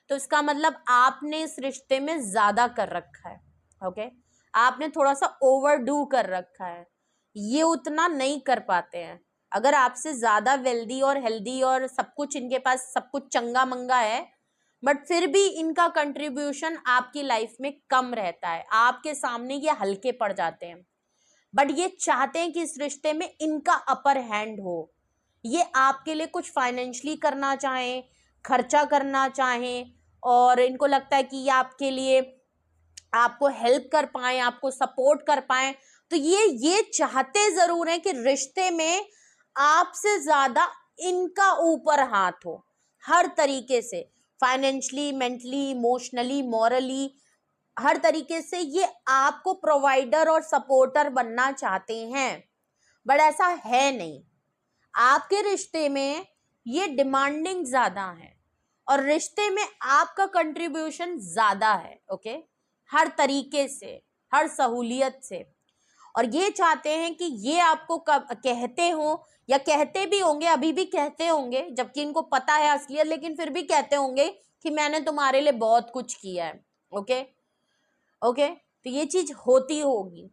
तो इसका मतलब आपने इस रिश्ते में ज्यादा कर रखा है। ओके, आपने थोड़ा सा ओवरडू कर रखा है, ये उतना नहीं कर पाते हैं। अगर आपसे ज्यादा वेल्दी और हेल्दी और सब कुछ इनके पास, सब कुछ चंगा मंगा है, बट फिर भी इनका कंट्रीब्यूशन आपकी लाइफ में कम रहता है, आपके सामने ये हल्के पड़ जाते हैं। बट ये चाहते हैं कि इस रिश्ते में इनका अपर हैंड हो, ये आपके लिए कुछ फाइनेंशियली करना चाहें, खर्चा करना चाहें, और इनको लगता है कि ये आपके लिए, आपको हेल्प कर पाए, आपको सपोर्ट कर पाए। तो ये चाहते जरूर हैं कि रिश्ते में आपसे ज्यादा इनका ऊपर हाथ हो, हर तरीके से, फाइनेंशियली, मेंटली, इमोशनली, मॉरली, हर तरीके से ये आपको प्रोवाइडर और सपोर्टर बनना चाहते हैं। बट ऐसा है नहीं, आपके रिश्ते में ये डिमांडिंग ज्यादा है, और रिश्ते में आपका कंट्रीब्यूशन ज्यादा है। ओके, हर तरीके से, हर सहूलियत से। और ये चाहते हैं कि ये आपको कहते हो, या कहते भी होंगे, अभी भी कहते होंगे, जबकि इनको पता है असलियत, लेकिन फिर भी कहते होंगे कि मैंने तुम्हारे लिए बहुत कुछ किया है। ओके ओके, तो ये चीज होती होगी,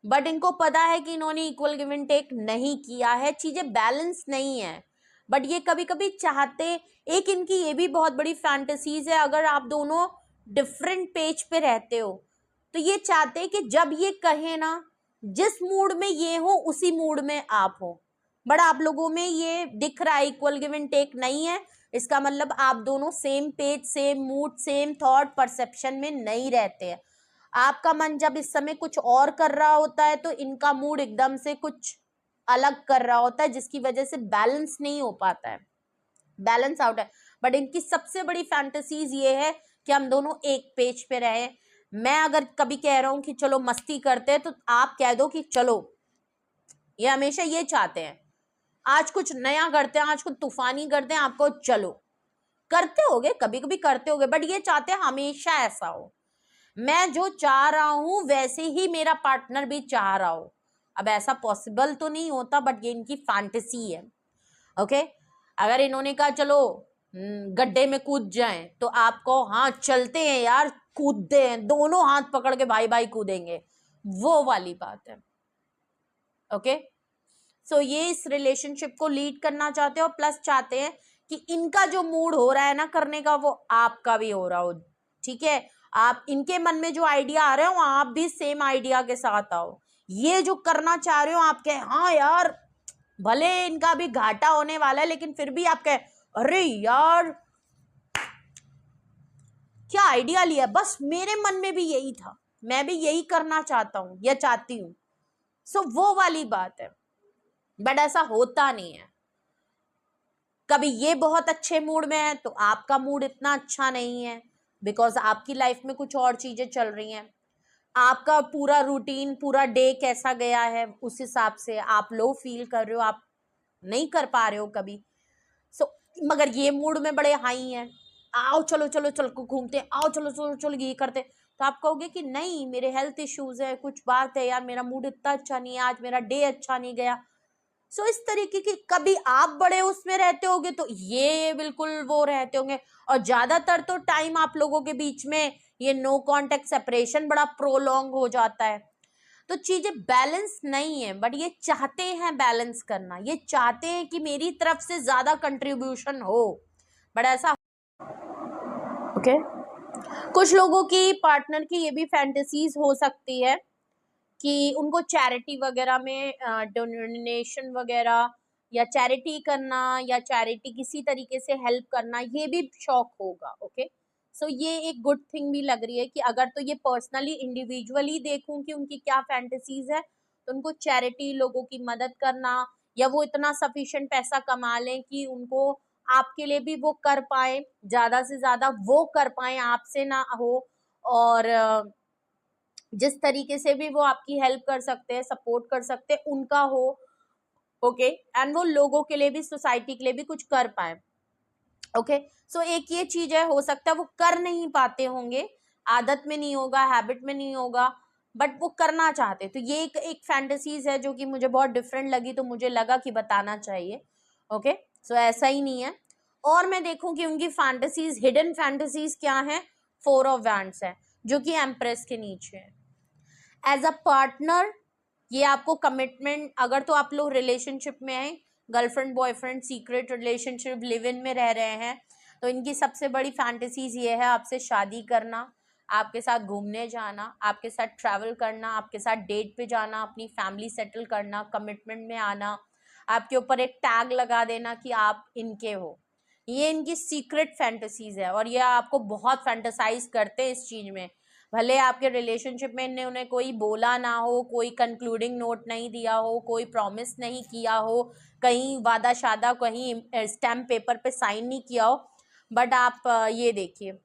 बट इनको पता है कि इन्होंने इक्वल गिव एंड टेक नहीं किया है, चीजें बैलेंस नहीं है। बट ये कभी कभी चाहते, एक इनकी ये भी बहुत बड़ी फैंटेसीज है, अगर आप दोनों डिफरेंट पेज पे रहते हो, तो ये चाहते हैं कि जब ये कहे ना, जिस मूड में ये हो उसी मूड में आप हो। बट आप लोगों में ये दिख रहा है इक्वल गिव एंड टेक नहीं है, इसका मतलब आप दोनों same page, same mood, same thought perception में नहीं रहते हैं। आपका मन जब इस समय कुछ और कर रहा होता है, तो इनका मूड एकदम से कुछ अलग कर रहा होता है, जिसकी वजह से बैलेंस नहीं हो पाता है, बैलेंस आउट है। बट इनकी सबसे बड़ी फैंटेसीज ये है कि हम दोनों एक पेज पे रहे। मैं अगर कभी कह रहा हूं कि चलो मस्ती करते हैं, तो आप कह दो कि चलो। ये हमेशा ये चाहते हैं, आज कुछ नया करते हैं, आज कुछ तूफानी करते हैं, आपको चलो। करते होगे, कभी कभी करते होगे, बट ये चाहते हैं हमेशा ऐसा हो, मैं जो चाह रहा हूं वैसे ही मेरा पार्टनर भी चाह रहा हो। अब ऐसा पॉसिबल तो नहीं होता, बट ये इनकी फैंटेसी है। ओके, अगर इन्होंने कहा चलो गड्ढे में कूद जाएं, तो आपको हाँ चलते हैं यार, कूदते हैं, दोनों हाथ पकड़ के भाई भाई कूदेंगे, वो वाली बात है। ओके, सो ये इस रिलेशनशिप को लीड करना चाहते हैं, और प्लस चाहते हैं कि इनका जो मूड हो रहा है ना करने का, वो आपका भी हो रहा हो। ठीक है, आप इनके मन में जो आइडिया आ रहे हो, आप भी सेम आइडिया के साथ आओ। ये जो करना चाह रहे हो आप कहे हाँ यार, भले इनका भी घाटा होने वाला है, लेकिन फिर भी आप कहे अरे यार क्या आइडिया लिया, बस मेरे मन में भी यही था, मैं भी यही करना चाहता हूं या चाहती हूं। सो वो वाली बात है, बट ऐसा होता नहीं है। कभी ये बहुत अच्छे मूड में है, तो आपका मूड इतना अच्छा नहीं है, बिकॉज आपकी लाइफ में कुछ और चीजें चल रही हैं। आपका पूरा रूटीन, पूरा डे कैसा गया है, उस हिसाब से आप लो फील कर रहे हो, आप नहीं कर पा रहे हो कभी। मगर ये मूड में बड़े हाई हैं, आओ चलो चलो चल को घूमते, आओ चलो चलो चलो ये करते, तो आप कहोगे कि नहीं मेरे हेल्थ इश्यूज है, कुछ बात है यार, मेरा मूड इतना अच्छा नहीं है, आज मेरा डे अच्छा नहीं गया। इस तरीके की, कभी आप बड़े उसमें रहते होगे, तो ये बिल्कुल वो रहते होंगे। और ज्यादातर तो टाइम आप लोगों के बीच में ये नो कांटेक्ट सेपरेशन बड़ा प्रोलॉन्ग हो जाता है। तो चीजें बैलेंस नहीं है, बट ये चाहते हैं बैलेंस करना, ये चाहते हैं कि मेरी तरफ से ज्यादा कंट्रीब्यूशन हो, बट ऐसा ओके। कुछ लोगों की पार्टनर की ये भी फैंटेसीज हो सकती है कि उनको चैरिटी वगैरह में डोनेशन वगैरह या चैरिटी करना या चैरिटी किसी तरीके से हेल्प करना, ये भी शौक होगा। ओके, सो ये एक गुड थिंग भी लग रही है कि अगर तो ये पर्सनली इंडिविजुअली देखूं कि उनकी क्या फैंटेसीज है, तो उनको चैरिटी, लोगों की मदद करना, या वो इतना सफिशिएंट पैसा कमा लें कि उनको आपके लिए भी वो कर पाए, ज्यादा से ज्यादा वो कर पाए, आपसे ना हो, और जिस तरीके से भी वो आपकी हेल्प कर सकते हैं, सपोर्ट कर सकते हैं, उनका हो। ओके, एंड वो लोगों के लिए भी, सोसाइटी के लिए भी कुछ कर पाए। ओके, सो एक ये चीज है, हो सकता है वो कर नहीं पाते होंगे, आदत में नहीं होगा, हैबिट में नहीं होगा, बट वो करना चाहते। तो ये एक फैंटेसीज है जो कि मुझे बहुत डिफरेंट लगी, तो मुझे लगा कि बताना चाहिए। ओके, सो ऐसा ही नहीं है। और मैं देखूं कि उनकी फैंटेसीज, हिडन फैंटेसीज क्या है, 4 ऑफ वैंड्स है, जो कि एम्प्रेस के नीचे है। एज अ पार्टनर, ये आपको कमिटमेंट, अगर तो आप लोग रिलेशनशिप में हैं, girlfriend boyfriend, secret relationship, live in में रह रहे हैं, तो इनकी सबसे बड़ी फैंटेसीज ये है आपसे शादी करना, आपके साथ घूमने जाना, आपके साथ ट्रैवल करना, आपके साथ डेट पे जाना, अपनी फैमिली सेटल करना, कमिटमेंट में आना, आपके ऊपर एक टैग लगा देना कि आप इनके हो। ये इनकी सीक्रेट फैंटेसीज है, और ये आपको बहुत फैंटेसाइज करते हैं इस चीज में। भले आपके रिलेशनशिप में इन्हें उन्हें कोई बोला ना हो, कोई कंक्लूडिंग नोट नहीं दिया हो, कोई प्रॉमिस नहीं किया हो, कहीं वादा शादा, कहीं स्टैम्प पेपर पे साइन नहीं किया हो, बट आप ये देखिए,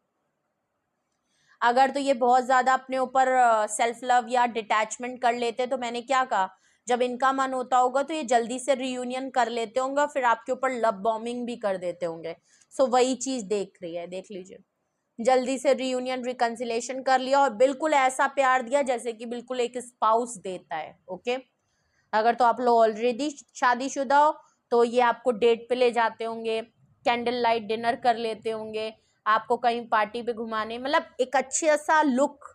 अगर तो ये बहुत ज्यादा अपने ऊपर सेल्फ लव या डिटैचमेंट कर लेते, तो मैंने क्या कहा, जब इनका मन होता होगा तो ये जल्दी से रियूनियन कर लेते होंगे, फिर आपके ऊपर लव बॉम्बिंग भी कर देते होंगे। सो वही चीज देख रही है, देख लीजिए, जल्दी से रियूनियन, रिकंसिलेशन कर लिया, और बिल्कुल ऐसा प्यार दिया जैसे कि बिल्कुल एक स्पाउस देता है। ओके, अगर तो आप लोग ऑलरेडी शादीशुदा हो, तो ये आपको डेट पे ले जाते होंगे, कैंडल लाइट डिनर कर लेते होंगे, आपको कहीं पार्टी पे घुमाने, मतलब एक अच्छा सा लुक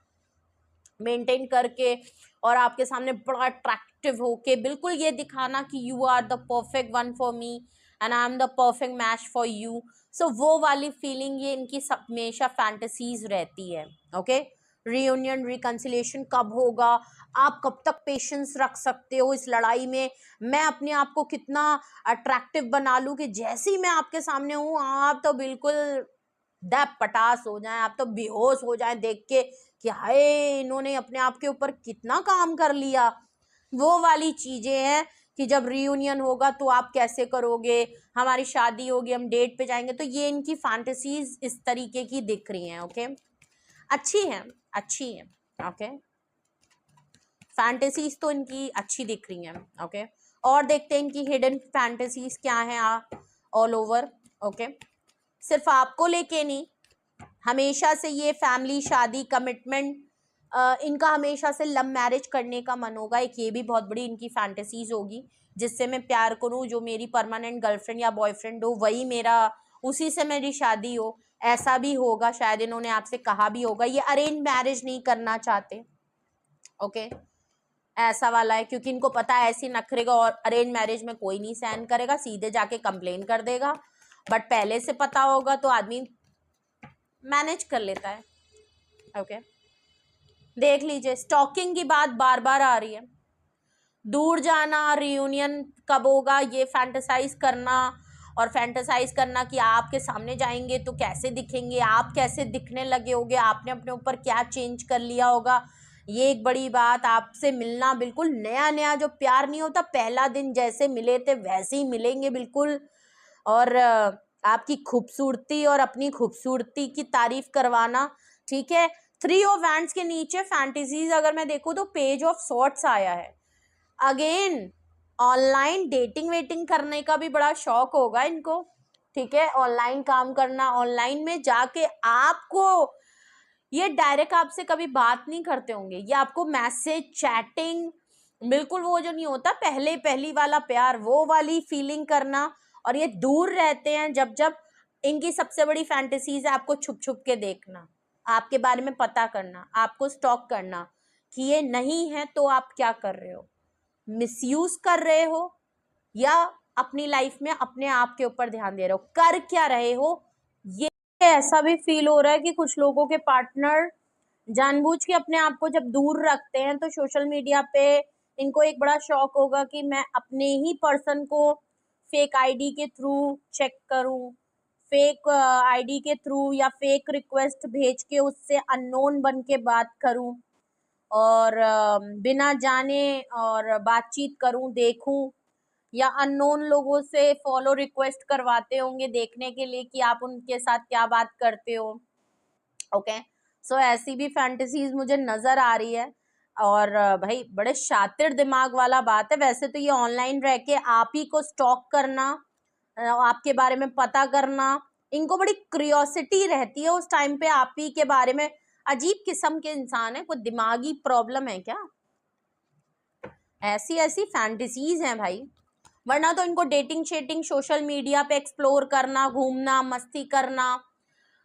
मेंटेन करके, और आपके सामने बड़ा अट्रैक्टिव होके बिल्कुल ये दिखाना कि you are the perfect one for me and I am the perfect match for you. So वो वाली फीलिंग ये इनकी हमेशा फैंटेसीज रहती है। ओके, रियूनियन, रिकंसिलेशन कब होगा, आप कब तक पेशेंस रख सकते हो इस लड़ाई में, मैं अपने आप को कितना अट्रैक्टिव बना लूं कि जैसे ही मैं आपके सामने हूँ आप तो बिल्कुल दब पटास हो जाएं, आप तो बेहोश हो जाएं देख के कि हाय, इन्होंने अपने आप के ऊपर कितना काम कर लिया। वो वाली चीजें हैं कि जब रियूनियन होगा तो आप कैसे करोगे, हमारी शादी होगी, हम डेट पे जाएंगे, तो ये इनकी फैंटेसीज इस तरीके की दिख रही हैं। ओके, अच्छी हैं, अच्छी हैं। ओके, फैंटेसीज तो इनकी अच्छी दिख रही हैं। ओके, और देखते हैं इनकी हिडन फैंटेसीज क्या हैं ऑल ओवर। ओके, सिर्फ आपको लेके नहीं, हमेशा से ये फैमिली, शादी, कमिटमेंट, इनका हमेशा से लव मैरिज करने का मन होगा, एक ये भी बहुत बड़ी इनकी फैंटेसीज होगी, जिससे मैं प्यार करूं, जो मेरी परमानेंट गर्लफ्रेंड या बॉयफ्रेंड हो वही मेरा, उसी से मेरी शादी हो, ऐसा भी होगा, शायद इन्होंने आपसे कहा भी होगा। ये अरेंज मैरिज नहीं करना चाहते। ओके, ऐसा वाला है, क्योंकि इनको पता है ऐसी नखरेगा और अरेंज मैरिज में कोई नहीं सहन करेगा, सीधे जाके कंप्लेन कर देगा, बट पहले से पता होगा तो आदमी मैनेज कर लेता है। ओके, देख लीजिए, स्टॉकिंग की बात बार बार आ रही है, दूर जाना, रियूनियन कब होगा, ये फैंटेसाइज करना, और फैंटेसाइज करना कि आपके सामने जाएंगे तो कैसे दिखेंगे, आप कैसे दिखने लगे होगे, आपने अपने ऊपर क्या चेंज कर लिया होगा, ये एक बड़ी बात। आपसे मिलना बिल्कुल नया नया, जो प्यार नहीं होता, पहला दिन जैसे मिले थे वैसे ही मिलेंगे बिल्कुल, और आपकी खूबसूरती और अपनी खूबसूरती की तारीफ करवाना। ठीक है, 3 ऑफ वैंड्स के नीचे फैंटेसीज अगर मैं देखूँ तो पेज ऑफ सॉर्ट्स आया है। अगेन ऑनलाइन डेटिंग वेटिंग करने का भी बड़ा शौक होगा इनको। ठीक है, ऑनलाइन काम करना, ऑनलाइन में जाके आपको, ये डायरेक्ट आपसे कभी बात नहीं करते होंगे, ये आपको मैसेज, चैटिंग, बिल्कुल वो जो नहीं होता पहले पहली वाला प्यार, वो वाली फीलिंग करना। और ये दूर रहते हैं जब जब, इनकी सबसे बड़ी फैंटेसीज है आपको छुप छुप के देखना, आपके बारे में पता करना, आपको स्टॉक करना, कि ये नहीं है तो आप क्या कर रहे हो, मिसयूज कर रहे हो या अपनी लाइफ में अपने आप के ऊपर ध्यान दे रहे हो, कर क्या रहे हो। ये ऐसा भी फील हो रहा है कि कुछ लोगों के पार्टनर जानबूझ के अपने आप को जब दूर रखते हैं तो सोशल मीडिया पे इनको एक बड़ा शौक होगा कि मैं अपने ही पर्सन को फेक आईडी के थ्रू चेक करूं, फेक आईडी के थ्रू या फेक रिक्वेस्ट भेज के उससे अननोन बन के बात करूं और बिना जाने और बातचीत करूं, देखूं, या अननोन लोगों से फॉलो रिक्वेस्ट करवाते होंगे देखने के लिए कि आप उनके साथ क्या बात करते हो। ओके, सो ऐसी भी फैंटेसीज मुझे नजर आ रही है। और भाई बड़े शातिर दिमाग वाला बात है। वैसे तो ये ऑनलाइन रह के आप ही को स्टॉक करना, आपके बारे में पता करना, इनको बड़ी क्यूरियोसिटी रहती है उस टाइम पे आप ही के बारे में। अजीब किस्म के इंसान है, कोई दिमागी प्रॉब्लम है क्या? ऐसी ऐसी फैंटेसीज हैं भाई। वरना तो इनको डेटिंग शेटिंग सोशल मीडिया पे एक्सप्लोर करना, घूमना, मस्ती करना,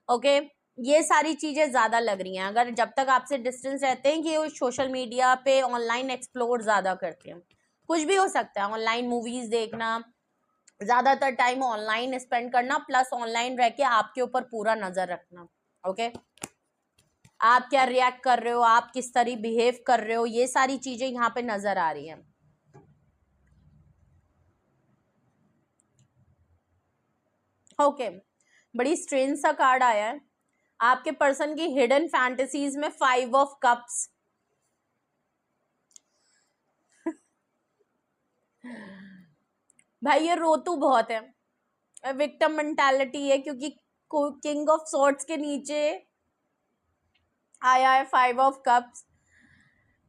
ओके, ये सारी चीजें ज्यादा लग रही हैं। अगर जब तक आपसे डिस्टेंस रहते हैं कि वो सोशल मीडिया पे ऑनलाइन एक्सप्लोर ज्यादा करते हैं। कुछ भी हो सकता है, ऑनलाइन मूवीज देखना, ज्यादातर टाइम ऑनलाइन स्पेंड करना, प्लस ऑनलाइन रह के आपके ऊपर पूरा नजर रखना। ओके, आप क्या रिएक्ट कर रहे हो, आप किस तरह बिहेव कर रहे हो, ये सारी चीजें यहाँ पे नजर आ रही हैं। ओके, बड़ी स्ट्रेंज सा कार्ड आया है। आपके पर्सन की हिडन फैंटेसीज में 5 ऑफ कप्स। भाई ये रोतू बहुत है, विक्टिम मेंटालिटी है, क्योंकि किंग ऑफ सॉर्ड्स के नीचे आया है 5 ऑफ कप्स।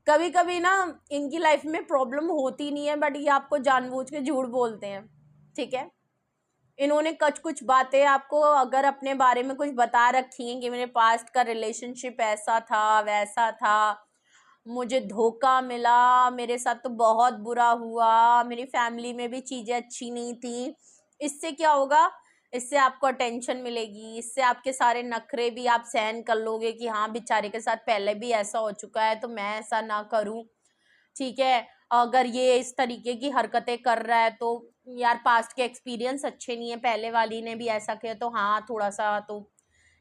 कभी कभी ना इनकी लाइफ में प्रॉब्लम होती नहीं है, बट ये आपको जानबूझ के झूठ बोलते हैं। ठीक है, इन्होंने कुछ बातें आपको अगर अपने बारे में कुछ बता रखी हैं कि मेरे पास्ट का रिलेशनशिप ऐसा था, वैसा था, मुझे धोखा मिला, मेरे साथ तो बहुत बुरा हुआ, मेरी फैमिली में भी चीजें अच्छी नहीं थी। इससे क्या होगा, इससे आपको अटेंशन मिलेगी, इससे आपके सारे नखरे भी आप सहन कर लोगे कि हाँ बेचारे के साथ पहले भी ऐसा हो चुका है तो मैं ऐसा ना करूं। ठीक है, अगर ये इस तरीके की हरकतें कर रहा है तो यार पास्ट के एक्सपीरियंस अच्छे नहीं है, पहले वाली ने भी ऐसा किया तो हाँ थोड़ा सा तो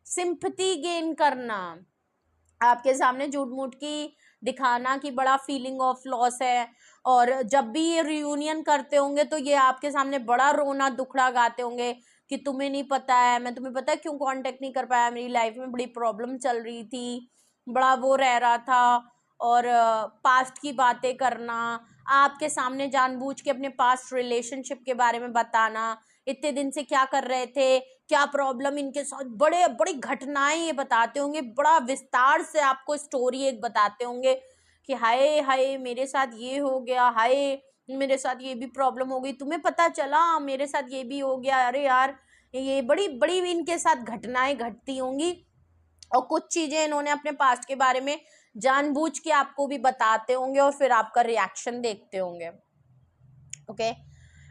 सिंपैथी गेन करना, आपके सामने झूठ मूठ की दिखाना कि बड़ा फीलिंग ऑफ लॉस है। और जब भी ये रियूनियन करते होंगे तो ये आपके सामने बड़ा रोना दुखड़ा गाते होंगे कि तुम्हें नहीं पता है, मैं तुम्हें पता है क्यों कांटेक्ट नहीं कर पाया, मेरी लाइफ में बड़ी प्रॉब्लम चल रही थी, बड़ा वो रह रहा था। और पास्ट की बातें करना, आपके सामने जानबूझ के अपने पास्ट रिलेशनशिप के बारे में बताना, इतने दिन से क्या कर रहे थे, क्या प्रॉब्लम इनके साथ, बड़े बड़ी घटनाएं ये बताते होंगे, बड़ा विस्तार से आपको स्टोरी एक बताते होंगे कि हाय हाय मेरे साथ ये हो गया, हाय मेरे साथ ये भी प्रॉब्लम हो गई, तुम्हें पता चला मेरे साथ ये भी हो गया, अरे यार ये बड़ी बड़ी इनके साथ घटनाएं घटती होंगी। और कुछ चीजें इन्होंने अपने पास्ट के बारे में जानबूझ के आपको भी बताते होंगे और फिर आपका रिएक्शन देखते होंगे। ओके,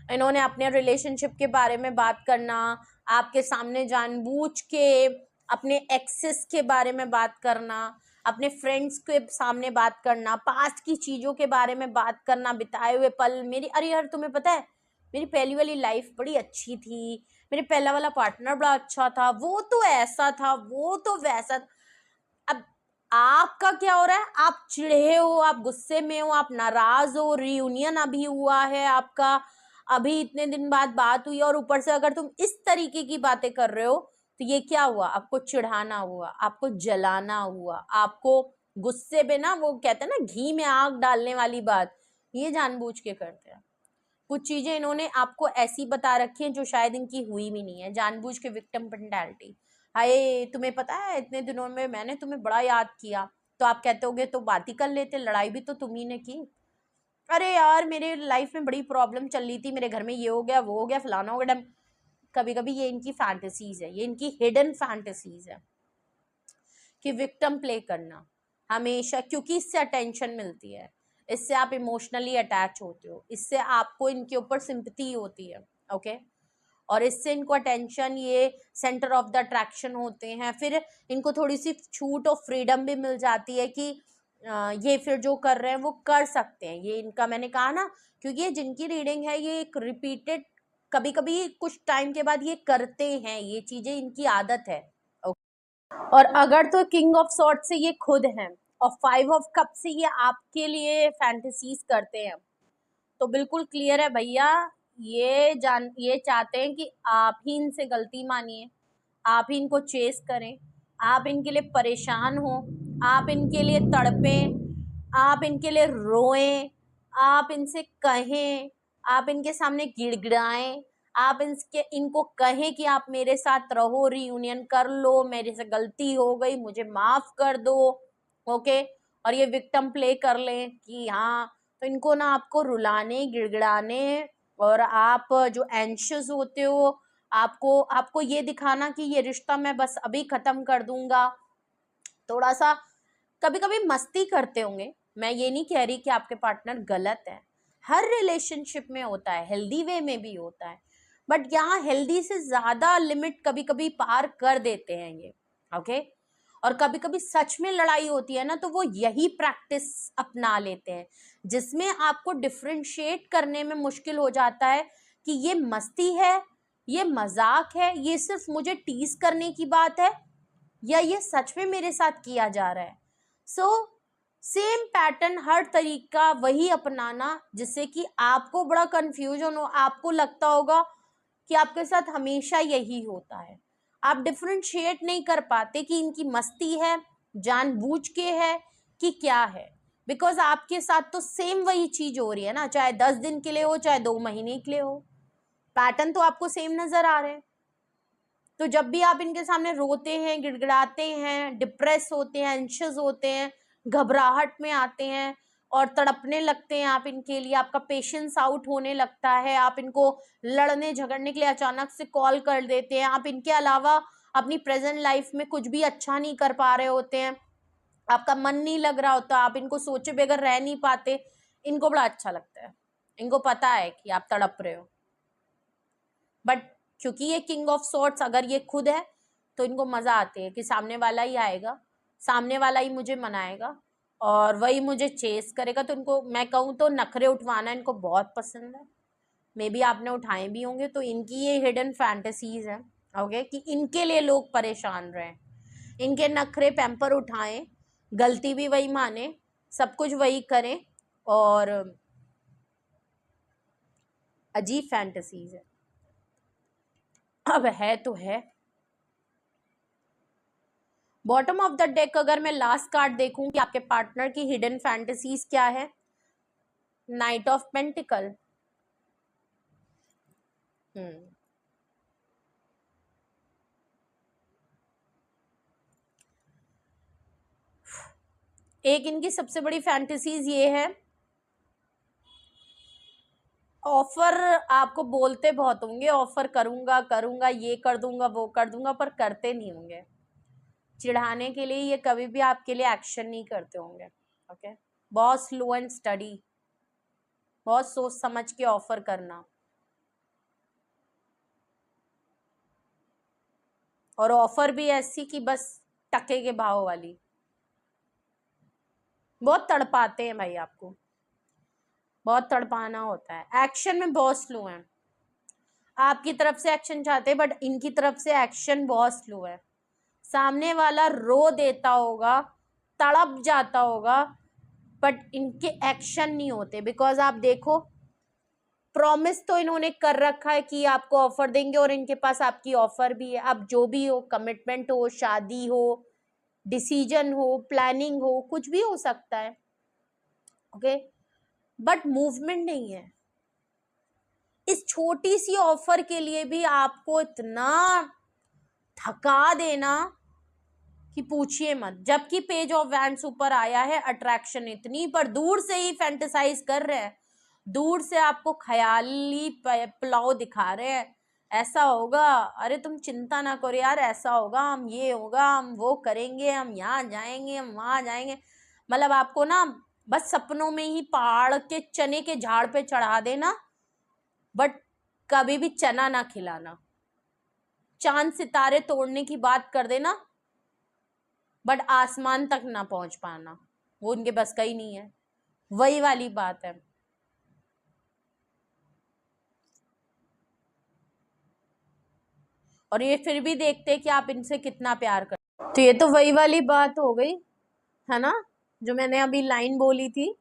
इन्होंने अपने रिलेशनशिप के बारे में बात करना, आपके सामने जानबूझ के अपने एक्सेस के बारे में बात करना, अपने फ्रेंड्स के सामने बात करना, पास्ट की चीज़ों के बारे में बात करना, बिताए हुए पल, मेरी अरे यार तुम्हें पता है मेरी पहली वाली लाइफ बड़ी अच्छी थी, मेरे पहला वाला पार्टनर बड़ा अच्छा था, वो तो ऐसा था, वो तो वैसा था। अब आपका क्या हो रहा है, आप चिढ़े हो, आप गुस्से में हो, आप नाराज हो, रियूनियन अभी हुआ है आपका, अभी इतने दिन बाद बात हुई, और ऊपर से अगर तुम इस तरीके की बातें कर रहे हो तो ये क्या हुआ, आपको चिढ़ाना हुआ, आपको जलाना हुआ, आपको गुस्से में ना, वो कहते हैं ना घी में आग डालने वाली बात, ये जानबूझ के करते हैं। कुछ चीजें इन्होंने आपको ऐसी बता रखी हैं जो शायद इनकी हुई भी नहीं है, जानबूझ के विक्टिम मेंटालिटी। हाय तुम्हें पता है इतने दिनों में मैंने तुम्हें बड़ा याद किया, तो आप कहते होगे तो बात ही कर लेते, लड़ाई भी तो तुम ही ने की। अरे यार मेरे लाइफ में बड़ी प्रॉब्लम चल रही थी, मेरे घर में ये हो गया, वो हो गया, फलाना हो गया। कभी कभी ये इनकी फैंटेसीज है, ये इनकी हिडन फैंटेसीज है कि विक्टिम प्ले करना हमेशा, क्योंकि इससे अटेंशन मिलती है, इससे आप इमोशनली अटैच होते हो, इससे आपको इनके ऊपर सिंपैथी होती है। ओके, और इससे इनको अटेंशन, ये सेंटर ऑफ द अट्रैक्शन होते हैं। फिर इनको थोड़ी सी छूट और फ्रीडम भी मिल जाती है कि ये फिर जो कर रहे हैं वो कर सकते हैं। ये इनका मैंने कहा ना, क्योंकि ये जिनकी रीडिंग है ये एक रिपीटेड, कभी कभी कुछ टाइम के बाद ये करते हैं, ये चीजें इनकी आदत है। और अगर तो किंग ऑफ सॉर्ड से ये खुद हैं और 5 ऑफ कप से ये आपके लिए फैंटेसीज करते हैं, तो बिल्कुल क्लियर है भैया, ये चाहते हैं कि आप ही इनसे गलती मानिए, आप ही इनको चेस करें, आप इनके लिए परेशान हो, आप इनके लिए तड़पें, आप इनके लिए रोएं, आप इनसे कहें, आप इनके सामने गिड़गिड़ाएं, आप इनको कहें कि आप मेरे साथ रहो, रियूनियन कर लो, मेरे से गलती हो गई, मुझे माफ कर दो। ओके, और ये विक्टिम प्ले कर लें कि हाँ, तो इनको ना आपको रुलाने, गिड़गिड़ाने, और आप जो एंशियस होते हो, आपको ये दिखाना कि ये रिश्ता मैं बस अभी खत्म कर दूंगा। थोड़ा सा कभी कभी मस्ती करते होंगे, मैं ये नहीं कह रही कि आपके पार्टनर गलत है, हर रिलेशनशिप में होता है, हेल्दी वे में भी होता है, बट यहाँ हेल्दी से ज्यादा लिमिट कभी कभी पार कर देते हैं ये। ओके, और कभी कभी सच में लड़ाई होती है ना, तो वो यही प्रैक्टिस अपना लेते हैं, जिसमें आपको डिफ्रेंशिएट करने में मुश्किल हो जाता है कि ये मस्ती है, ये मजाक है, ये सिर्फ मुझे टीज करने की बात है, या ये सच में मेरे साथ किया जा रहा है। सो सेम पैटर्न, हर तरीका वही अपनाना जिससे कि आपको बड़ा कंफ्यूजन हो, आपको लगता होगा कि आपके साथ हमेशा यही होता है, आप डिफरेंशिएट नहीं कर पाते कि इनकी मस्ती है, जानबूझ के है कि क्या है, बिकॉज आपके साथ तो सेम वही चीज हो रही है ना, चाहे 10 दिन के लिए हो, चाहे 2 महीने के लिए हो, पैटर्न तो आपको सेम नजर आ रहे हैं। तो जब भी आप इनके सामने रोते हैं, गिड़गिड़ाते हैं, डिप्रेस होते हैं, एंशियस होते हैं, घबराहट में आते हैं और तड़पने लगते हैं आप इनके लिए, आपका पेशेंस आउट होने लगता है, आप इनको लड़ने झगड़ने के लिए अचानक से कॉल कर देते हैं, आप इनके अलावा अपनी प्रेजेंट लाइफ में कुछ भी अच्छा नहीं कर पा रहे होते हैं, आपका मन नहीं लग रहा होता, आप इनको सोचे बगैर रह नहीं पाते, इनको बड़ा अच्छा लगता है, इनको पता है कि आप तड़प रहे हो। बट क्योंकि ये किंग ऑफ सॉर्ड्स अगर ये खुद है, तो इनको मजा आती है कि सामने वाला ही आएगा, सामने वाला ही मुझे मनाएगा और वही मुझे चेस करेगा। तो इनको मैं कहूँ तो नखरे उठवाना इनको बहुत पसंद है, मे बी आपने उठाए भी होंगे। तो इनकी ये हिडन फैंटेसीज है, ओके, कि इनके लिए लोग परेशान रहे, इनके नखरे पैम्पर उठाएं, गलती भी वही माने, सब कुछ वही करें, और अजीब फैंटेसीज है। अब है तो है। बॉटम ऑफ द डेक अगर मैं लास्ट कार्ड देखूं कि आपके पार्टनर की हिडन फैंटेसीज क्या है, नाइट ऑफ पेंटिकल। एक इनकी सबसे बड़ी फैंटेसीज ये है, ऑफर आपको बोलते बहुत होंगे, ऑफर करूंगा करूंगा, ये कर दूंगा वो कर दूंगा, पर करते नहीं होंगे, चिढ़ाने के लिए ये कभी भी आपके लिए एक्शन नहीं करते होंगे। ओके, बहुत स्लो एंड स्टडी, बहुत सोच समझ के ऑफर करना, और ऑफर भी ऐसी कि बस टके के भाव वाली, बहुत तड़पाते हैं भाई आपको, बहुत तड़पाना होता है, एक्शन में बहुत स्लो है, आपकी तरफ से एक्शन चाहते हैं बट इनकी तरफ से एक्शन बहुत स्लो है, सामने वाला रो देता होगा, तड़प जाता होगा, बट इनके एक्शन नहीं होते, बिकॉज आप देखो प्रॉमिस तो इन्होंने कर रखा है कि आपको ऑफर देंगे, और इनके पास आपकी ऑफर भी है। अब जो भी हो, कमिटमेंट हो, शादी हो, डिसीजन हो, प्लानिंग हो, कुछ भी हो सकता है, ओके, बट मूवमेंट नहीं है। इस छोटी सी ऑफर के लिए भी आपको इतना थका देना कि पूछिए मत, जबकि पेज ऑफ वैंड्स ऊपर आया है, अट्रैक्शन इतनी, पर दूर से ही फैंटेसाइज कर रहे हैं, दूर से आपको ख्याली पुलाव दिखा रहे हैं, ऐसा होगा, अरे तुम चिंता ना करो यार, ऐसा होगा, हम ये होगा, हम वो करेंगे, हम यहाँ जाएंगे, हम वहां जाएंगे, मतलब आपको ना बस सपनों में ही पहाड़ के चने के झाड़ पे चढ़ा देना, बट कभी भी चना ना खिलाना, चांद सितारे तोड़ने की बात कर देना, बट आसमान तक ना पहुंच पाना। वो उनके बस का ही नहीं है। वही वाली बात है। और ये फिर भी देखते हैं कि आप इनसे कितना प्यार करते। तो ये तो वही वाली बात हो गई है ना, जो मैंने अभी लाइन बोली थी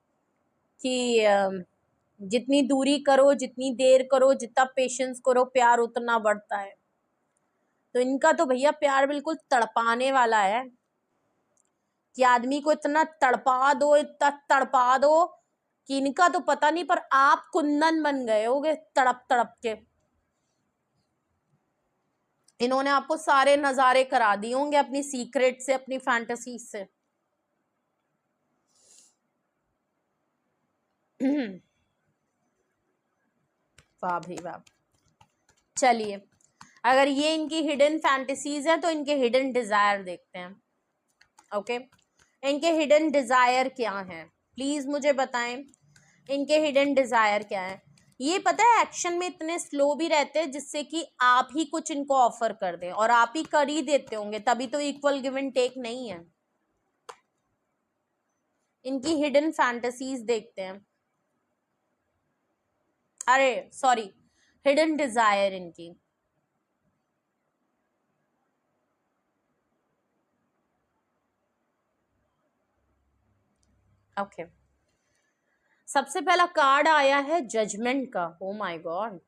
कि जितनी दूरी करो, जितनी देर करो, जितना पेशेंस करो, प्यार उतना बढ़ता है। तो इनका तो भैया प्यार बिल्कुल तड़पाने वाला है कि आदमी को इतना तड़पा दो, इतना तड़पा दो कि इनका तो पता नहीं, पर आप कुंदन बन गए होगे तड़प तड़प के। इन्होंने आपको सारे नजारे करा दिए होंगे अपनी सीक्रेट से, अपनी फैंटेसी से। वाह भाई वाह। चलिए, अगर ये इनकी हिडन फैंटेसीज है तो इनके हिडन डिजायर देखते हैं। ओके, इनके हिडन डिजायर क्या हैं, प्लीज मुझे बताएं इनके हिडन डिजायर क्या है। ये पता है एक्शन में इतने स्लो भी रहते हैं जिससे कि आप ही कुछ इनको ऑफर कर दें, और आप ही कर ही देते होंगे, तभी तो इक्वल गिव एंड टेक नहीं है। इनकी हिडन फैंटेसीज देखते हैं, अरे सॉरी, हिडन डिजायर इनकी। ओके, सबसे पहला कार्ड आया है जजमेंट का। ओ माय गॉड,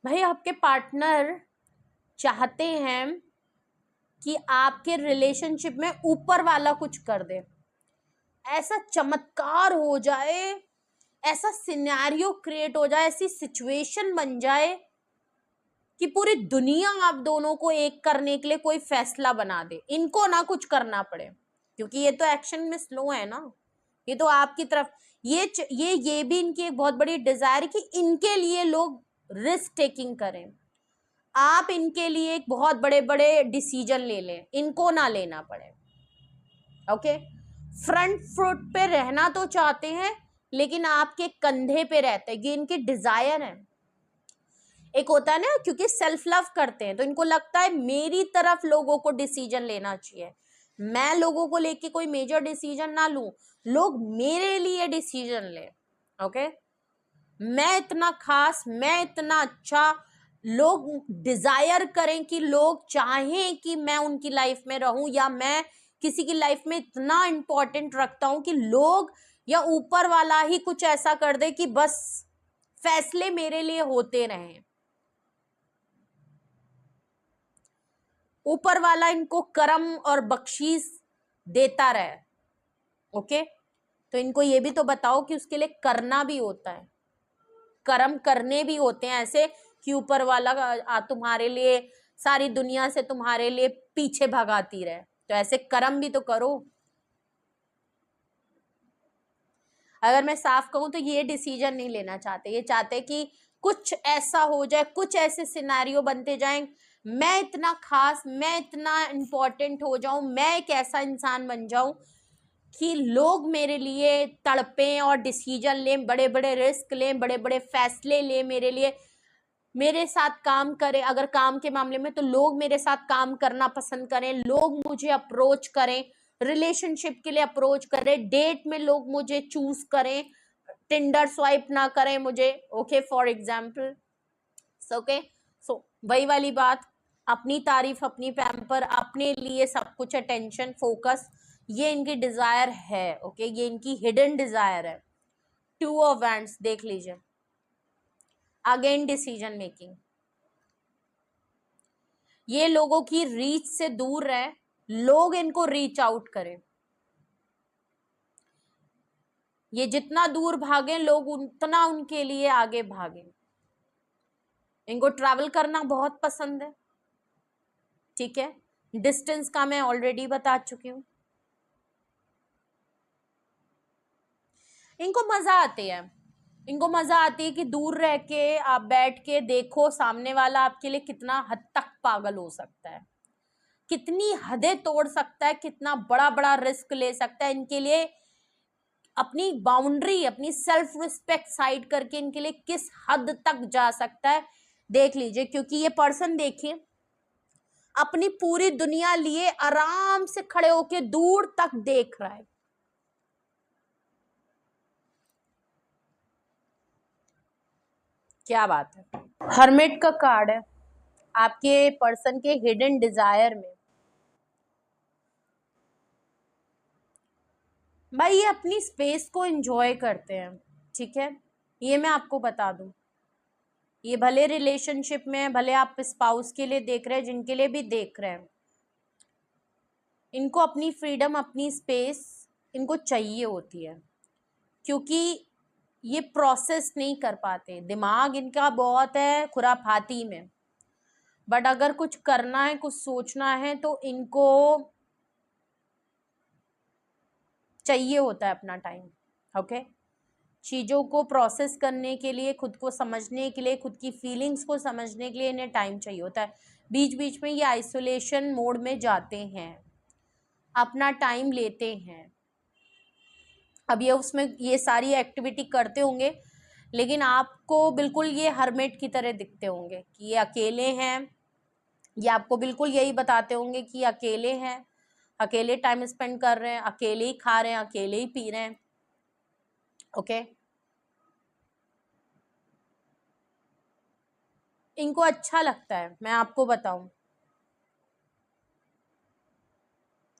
भाई आपके पार्टनर चाहते हैं कि आपके रिलेशनशिप में ऊपर वाला कुछ कर दे, ऐसा चमत्कार हो जाए, ऐसा सिनेरियो क्रिएट हो जाए, ऐसी सिचुएशन बन जाए कि पूरी दुनिया आप दोनों को एक करने के लिए कोई फैसला बना दे, इनको ना कुछ करना पड़े। क्योंकि ये तो एक्शन में स्लो है ना, ये तो आपकी तरफ, ये भी इनकी एक बहुत बड़ी डिजायर है कि इनके लिए लोग रिस्क टेकिंग करें, आप इनके लिए एक बहुत बड़े बड़े डिसीजन ले लें, इनको ना लेना पड़े। ओके, फ्रंट फुट पे रहना तो चाहते हैं लेकिन आपके कंधे पे रहते हैं, ये इनकी डिजायर है। एक होता है ना, क्योंकि सेल्फ लव करते हैं तो इनको लगता है मेरी तरफ लोगों को डिसीजन लेना चाहिए, मैं लोगों को लेके कोई मेजर डिसीजन ना लूं, लोग मेरे लिए डिसीजन ले। ओके, मैं इतना खास, मैं इतना अच्छा, लोग डिजायर करें कि लोग चाहें कि मैं उनकी लाइफ में रहूं, या मैं किसी की लाइफ में इतना इंपॉर्टेंट रखता हूं कि लोग या ऊपर वाला ही कुछ ऐसा कर दे कि बस फैसले मेरे लिए होते रहें, ऊपर वाला इनको करम और बख्शीश देता रहे। ओके, तो इनको ये भी तो बताओ कि उसके लिए करना भी होता है, कर्म करने भी होते हैं, ऐसे कि ऊपर वाला तुम्हारे लिए सारी दुनिया से तुम्हारे लिए पीछे भगाती रहे, तो ऐसे कर्म भी तो करो। अगर मैं साफ कहूं तो ये डिसीजन नहीं लेना चाहते, ये चाहते कि कुछ ऐसा हो जाए, कुछ ऐसे सिनेरियो बनते जाएं, मैं इतना खास, मैं इतना इंपॉर्टेंट हो जाऊं, मैं एक ऐसा इंसान बन जाऊं कि लोग मेरे लिए तड़पें और डिसीजन लें, बड़े बड़े रिस्क लें, बड़े बड़े फैसले लें मेरे लिए, मेरे साथ काम करें। अगर काम के मामले में तो लोग मेरे साथ काम करना पसंद करें, लोग मुझे अप्रोच करें, रिलेशनशिप के लिए अप्रोच करें, डेट में लोग मुझे चूज करें, टिंडर स्वाइप ना करें मुझे। Okay, for example. ओके, सो वही वाली बात, अपनी तारीफ, अपनी पैम्पर, अपने लिए सब कुछ अटेंशन, फोकस, ये इनकी डिजायर है। ओके, ये इनकी हिडन डिजायर है। टू ऑफ वैंड्स देख लीजिए, अगेन डिसीजन मेकिंग, ये लोगों की रीच से दूर रहे, लोग इनको रीच आउट करें, ये जितना दूर भागे लोग उतना उनके लिए आगे भागे। इनको ट्रैवल करना बहुत पसंद है, ठीक है, डिस्टेंस का मैं ऑलरेडी बता चुकी हूं। इनको मजा आती है, इनको मजा आती है कि दूर रह के आप बैठ के देखो सामने वाला आपके लिए कितना हद तक पागल हो सकता है, कितनी हदें तोड़ सकता है, कितना बड़ा बड़ा रिस्क ले सकता है इनके लिए, अपनी बाउंड्री, अपनी सेल्फ रिस्पेक्ट साइड करके इनके लिए किस हद तक जा सकता है, देख लीजिए। क्योंकि ये पर्सन देखिए, अपनी पूरी दुनिया लिए आराम से खड़े होके दूर तक देख रहा है। क्या बात है। हर्मिट का कार्ड है आपके पर्सन के हिडन डिजायर में। भाई ये अपनी स्पेस को एंजॉय करते हैं, ठीक है, ये मैं आपको बता दूं। ये भले रिलेशनशिप में, भले आप स्पाउस के लिए देख रहे हैं, जिनके लिए भी देख रहे हैं, इनको अपनी फ्रीडम, अपनी स्पेस इनको चाहिए होती है, क्योंकि ये प्रोसेस नहीं कर पाते। दिमाग इनका बहुत है खुराफाती में, बट अगर कुछ करना है, कुछ सोचना है, तो इनको चाहिए होता है अपना टाइम। ओके, चीज़ों को प्रोसेस करने के लिए, खुद को समझने के लिए, खुद की फीलिंग्स को समझने के लिए इन्हें टाइम चाहिए होता है। बीच बीच में ये आइसोलेशन मोड में जाते हैं, अपना टाइम लेते हैं। अब ये उसमें ये सारी एक्टिविटी करते होंगे, लेकिन आपको बिल्कुल ये हर्मिट की तरह दिखते होंगे कि ये अकेले हैं। ये आपको बिल्कुल यही बताते होंगे कि अकेले हैं, अकेले टाइम स्पेंड कर रहे हैं, अकेले ही खा रहे हैं, अकेले ही पी रहे हैं। ओके, इनको अच्छा लगता है, मैं आपको बताऊं,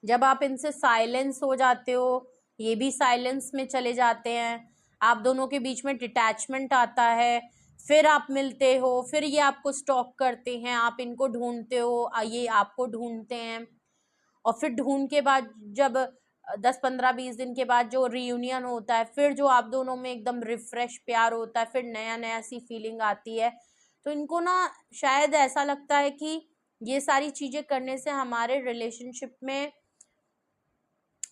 जब आप इनसे साइलेंस हो जाते हो, ये भी साइलेंस में चले जाते हैं, आप दोनों के बीच में डिटैचमेंट आता है, फिर आप मिलते हो, फिर ये आपको स्टॉक करते हैं, आप इनको ढूंढते हो, ये आपको ढूंढते हैं, और फिर ढूंढ के बाद जब 10-15-20 दिन के बाद जो रियूनियन होता है, फिर जो आप दोनों में एकदम रिफ्रेश प्यार होता है, फिर नया नया सी फीलिंग आती है। तो इनको ना शायद ऐसा लगता है कि ये सारी चीज़ें करने से हमारे रिलेशनशिप में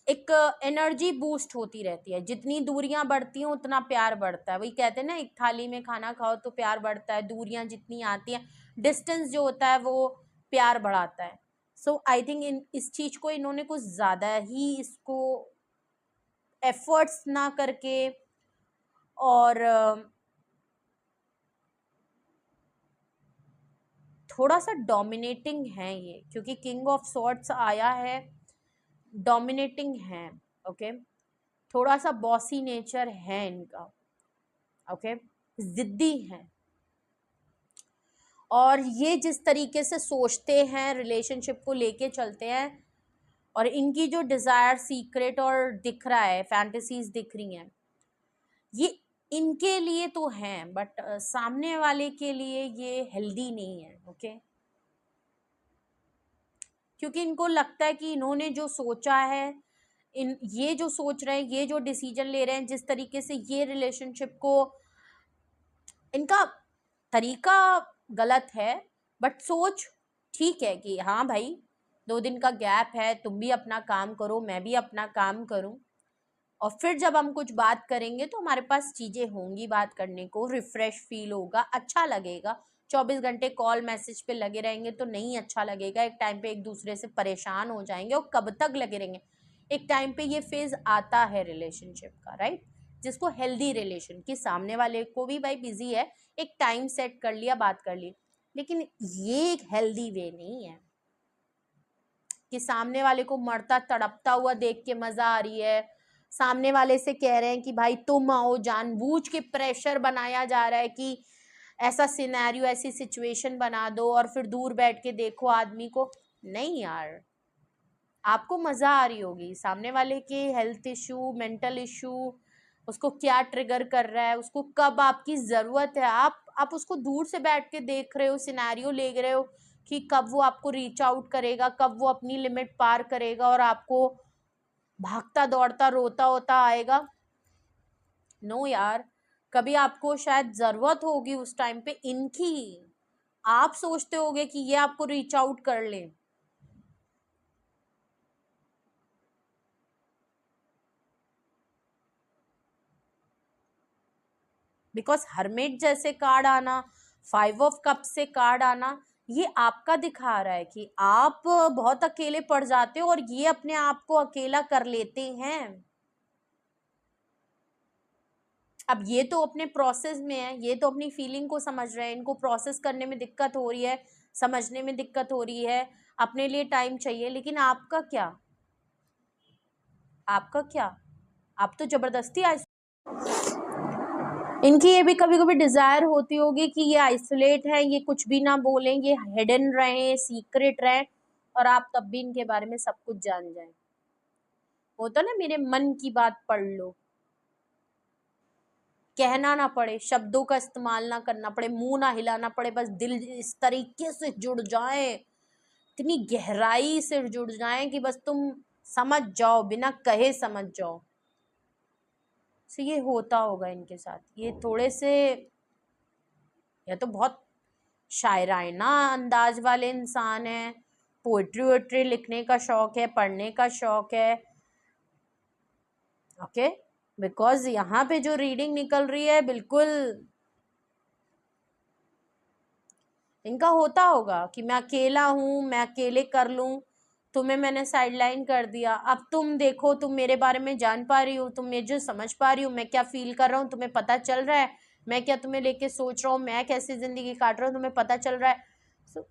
एक एनर्जी बूस्ट होती रहती है। जितनी दूरियां बढ़ती हैं उतना प्यार बढ़ता है। वही कहते हैं ना, एक थाली में खाना खाओ तो प्यार बढ़ता है। दूरियां जितनी आती हैं, डिस्टेंस जो होता है वो प्यार बढ़ाता है। सो आई थिंक इस चीज को इन्होंने कुछ ज्यादा ही इसको एफर्ट्स ना करके और थोड़ा सा डोमिनेटिंग है ये, क्योंकि किंग ऑफ सॉर्ड्स आया है, डोमिनेटिंग है। ओके, थोड़ा सा बॉसी नेचर है इनका। ओके, जिद्दी हैं, और ये जिस तरीके से सोचते हैं, रिलेशनशिप को लेके चलते हैं, और इनकी जो डिजायर सीक्रेट और दिख रहा है, फैंटेसीज दिख रही हैं, ये इनके लिए तो हैं, बट सामने वाले के लिए ये हेल्दी नहीं है। ओके, क्योंकि इनको लगता है कि इन्होंने जो सोचा है, ये जो सोच रहे हैं, ये जो डिसीजन ले रहे हैं, जिस तरीके से ये रिलेशनशिप को, इनका तरीका गलत है, बट सोच ठीक है कि हाँ भाई 2 दिन का गैप है, तुम भी अपना काम करो, मैं भी अपना काम करूं, और फिर जब हम कुछ बात करेंगे तो हमारे पास चीज़ें होंगी बात करने को, रिफ्रेश फील होगा, अच्छा लगेगा। 24 घंटे कॉल मैसेज पे लगे रहेंगे तो नहीं अच्छा लगेगा। एक टाइम पे एक दूसरे से परेशान हो जाएंगे, और कब तक लगे रहेंगे। एक टाइम पे ये फेज आता है रिलेशनशिप का, राइट, जिसको हेल्दी रिलेशन, कि सामने वाले को भी भाई बिजी है, एक टाइम सेट कर लिया, बात कर ली। लेकिन ये एक हेल्दी वे नहीं है कि सामने वाले को मरता तड़पता हुआ देख के मजा आ रही है, सामने वाले से कह रहे हैं कि भाई तुम आओ, जानबूझ के प्रेशर बनाया जा रहा है कि ऐसा सिनेरियो, ऐसी सिचुएशन बना दो, और फिर दूर बैठ के देखो आदमी को। नहीं यार, आपको मजा आ रही होगी, सामने वाले के हेल्थ इशू, मेंटल इशू, उसको क्या ट्रिगर कर रहा है, उसको कब आपकी जरूरत है, आप उसको दूर से बैठ के देख रहे हो, सिनेरियो ले रहे हो कि कब वो आपको रीच आउट करेगा, कब वो अपनी लिमिट पार करेगा और आपको भागता दौड़ता रोता होता आएगा। नो यार, कभी आपको शायद जरूरत होगी उस टाइम पे इनकी, आप सोचते होगे कि ये आपको रीच आउट कर ले। बिकॉज हरमेट जैसे कार्ड आना, 5 ऑफ कप से कार्ड आना, ये आपका दिखा रहा है कि आप बहुत अकेले पड़ जाते हो, और ये अपने आप को अकेला कर लेते हैं। अब ये तो अपने प्रोसेस में है, ये तो अपनी फीलिंग को समझ रहे हैं, इनको प्रोसेस करने में दिक्कत हो रही है, समझने में दिक्कत हो रही है, अपने लिए टाइम चाहिए, लेकिन आपका क्या, आपका क्या, आप तो जबरदस्ती इनकी ये भी कभी कभी डिजायर होती होगी कि ये आइसोलेट है, ये कुछ भी ना बोलें, ये हिडन रहे, सीक्रेट रहे, और आप तब भी इनके बारे में सब कुछ जान जाएं। होता ना, मेरे मन की बात पढ़ लो, कहना ना पड़े, शब्दों का इस्तेमाल ना करना पड़े, मुंह ना हिलाना पड़े, बस दिल इस तरीके से जुड़ जाए, इतनी गहराई से जुड़ जाए कि बस तुम समझ जाओ, बिना कहे समझ जाओ। तो ये होता होगा इनके साथ। ये थोड़े से, ये तो बहुत शायराना अंदाज वाले इंसान है, पोएट्री वोएट्री लिखने का शौक है, पढ़ने का शौक है। ओके, बिकॉज यहाँ पे जो रीडिंग निकल रही है, बिल्कुल इनका होता होगा कि मैं अकेला हूँ, मैं अकेले कर लूँ, तुम्हें मैंने साइडलाइन कर दिया, अब तुम देखो, तुम मेरे बारे में जान पा रही हो, तुम मुझे समझ पा रही हो, मैं क्या फील कर रहा हूँ तुम्हें पता चल रहा है, मैं क्या तुम्हें लेके सोच रहा हूँ, मैं कैसी जिंदगी काट रहा हूँ तुम्हें पता चल रहा है। so,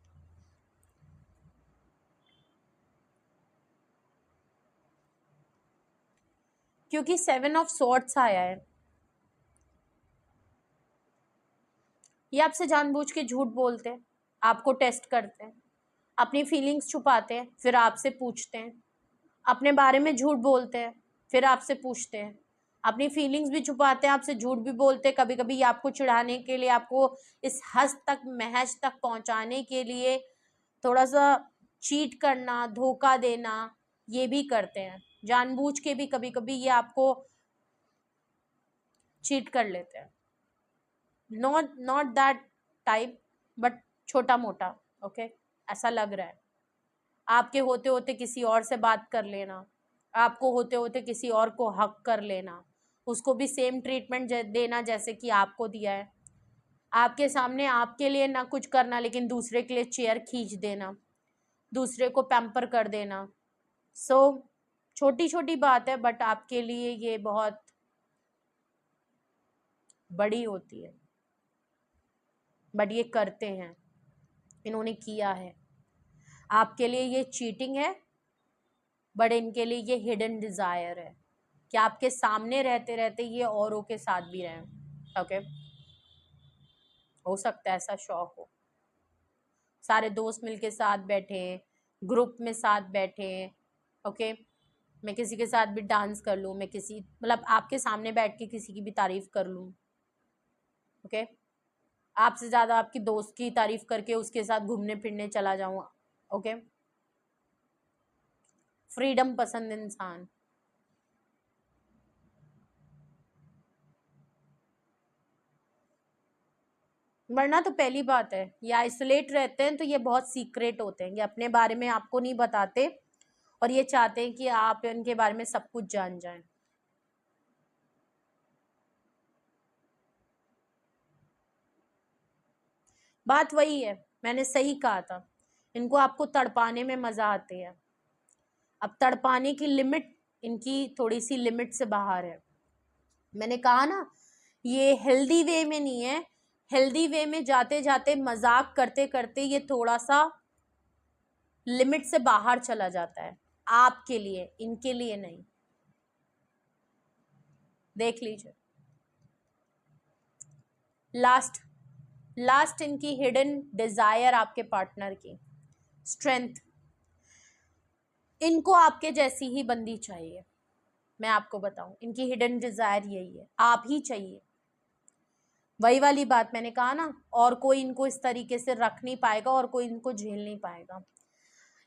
क्योंकि 7 ऑफ सॉर्ड्स आया है, ये आपसे जानबूझ के झूठ बोलते हैं, आपको टेस्ट करते हैं, अपनी फीलिंग्स छुपाते हैं, फिर आपसे पूछते हैं, अपने बारे में झूठ बोलते हैं, फिर आपसे पूछते हैं, अपनी फीलिंग्स भी छुपाते हैं, आपसे झूठ भी बोलते हैं, कभी कभी आपको चिढ़ाने के लिए, आपको इस हद तक, महज तक पहुंचाने के लिए थोड़ा सा चीट करना, धोखा देना, ये भी करते हैं जानबूझ के भी, कभी कभी ये आपको चीट कर लेते हैं, नॉट दैट टाइप, बट छोटा मोटा। ओके, ऐसा लग रहा है आपके होते होते किसी और से बात कर लेना, आपको होते होते किसी और को हक कर लेना, उसको भी सेम ट्रीटमेंट देना जैसे कि आपको दिया है, आपके सामने आपके लिए ना कुछ करना, लेकिन दूसरे के लिए चेयर खींच देना, दूसरे को पैम्पर कर देना। सो छोटी छोटी बात है, बट आपके लिए ये बहुत बड़ी होती है, बट ये करते हैं, इन्होंने किया है, आपके लिए ये चीटिंग है, बट इनके लिए ये हिडन डिजायर है कि आपके सामने रहते रहते ये औरों के साथ भी रहें। ओके, हो सकता है ऐसा शौक हो, सारे दोस्त मिलके साथ बैठे, ग्रुप में साथ बैठे। ओके, मैं किसी के साथ भी डांस कर लूँ, मैं किसी, मतलब आपके सामने बैठ के किसी की भी तारीफ कर लूँ। ओके, आपसे ज़्यादा आपकी दोस्त की तारीफ करके उसके साथ घूमने फिरने चला जाऊँ। ओके, फ्रीडम पसंद इंसान। वरना तो पहली बात है, ये आइसोलेट रहते हैं तो ये बहुत सीक्रेट होते हैं, ये अपने बारे में आपको नहीं बताते, और ये चाहते हैं कि आप इनके बारे में सब कुछ जान जाएं। बात वही है, मैंने सही कहा था, इनको आपको तड़पाने में मजा आती है। अब तड़पाने की लिमिट इनकी थोड़ी सी लिमिट से बाहर है। मैंने कहा ना, ये हेल्दी वे में नहीं है, हेल्दी वे में जाते जाते, मजाक करते करते ये थोड़ा सा लिमिट से बाहर चला जाता है, आपके लिए, इनके लिए नहीं। देख लीजिए, लास्ट लास्ट इनकी हिडन डिजायर आपके पार्टनर की स्ट्रेंथ, इनको आपके जैसी ही बंदी चाहिए। मैं आपको बताऊं, इनकी हिडन डिजायर यही है, आप ही चाहिए। वही वाली बात मैंने कहा ना, और कोई इनको इस तरीके से रख नहीं पाएगा, और कोई इनको झेल नहीं पाएगा।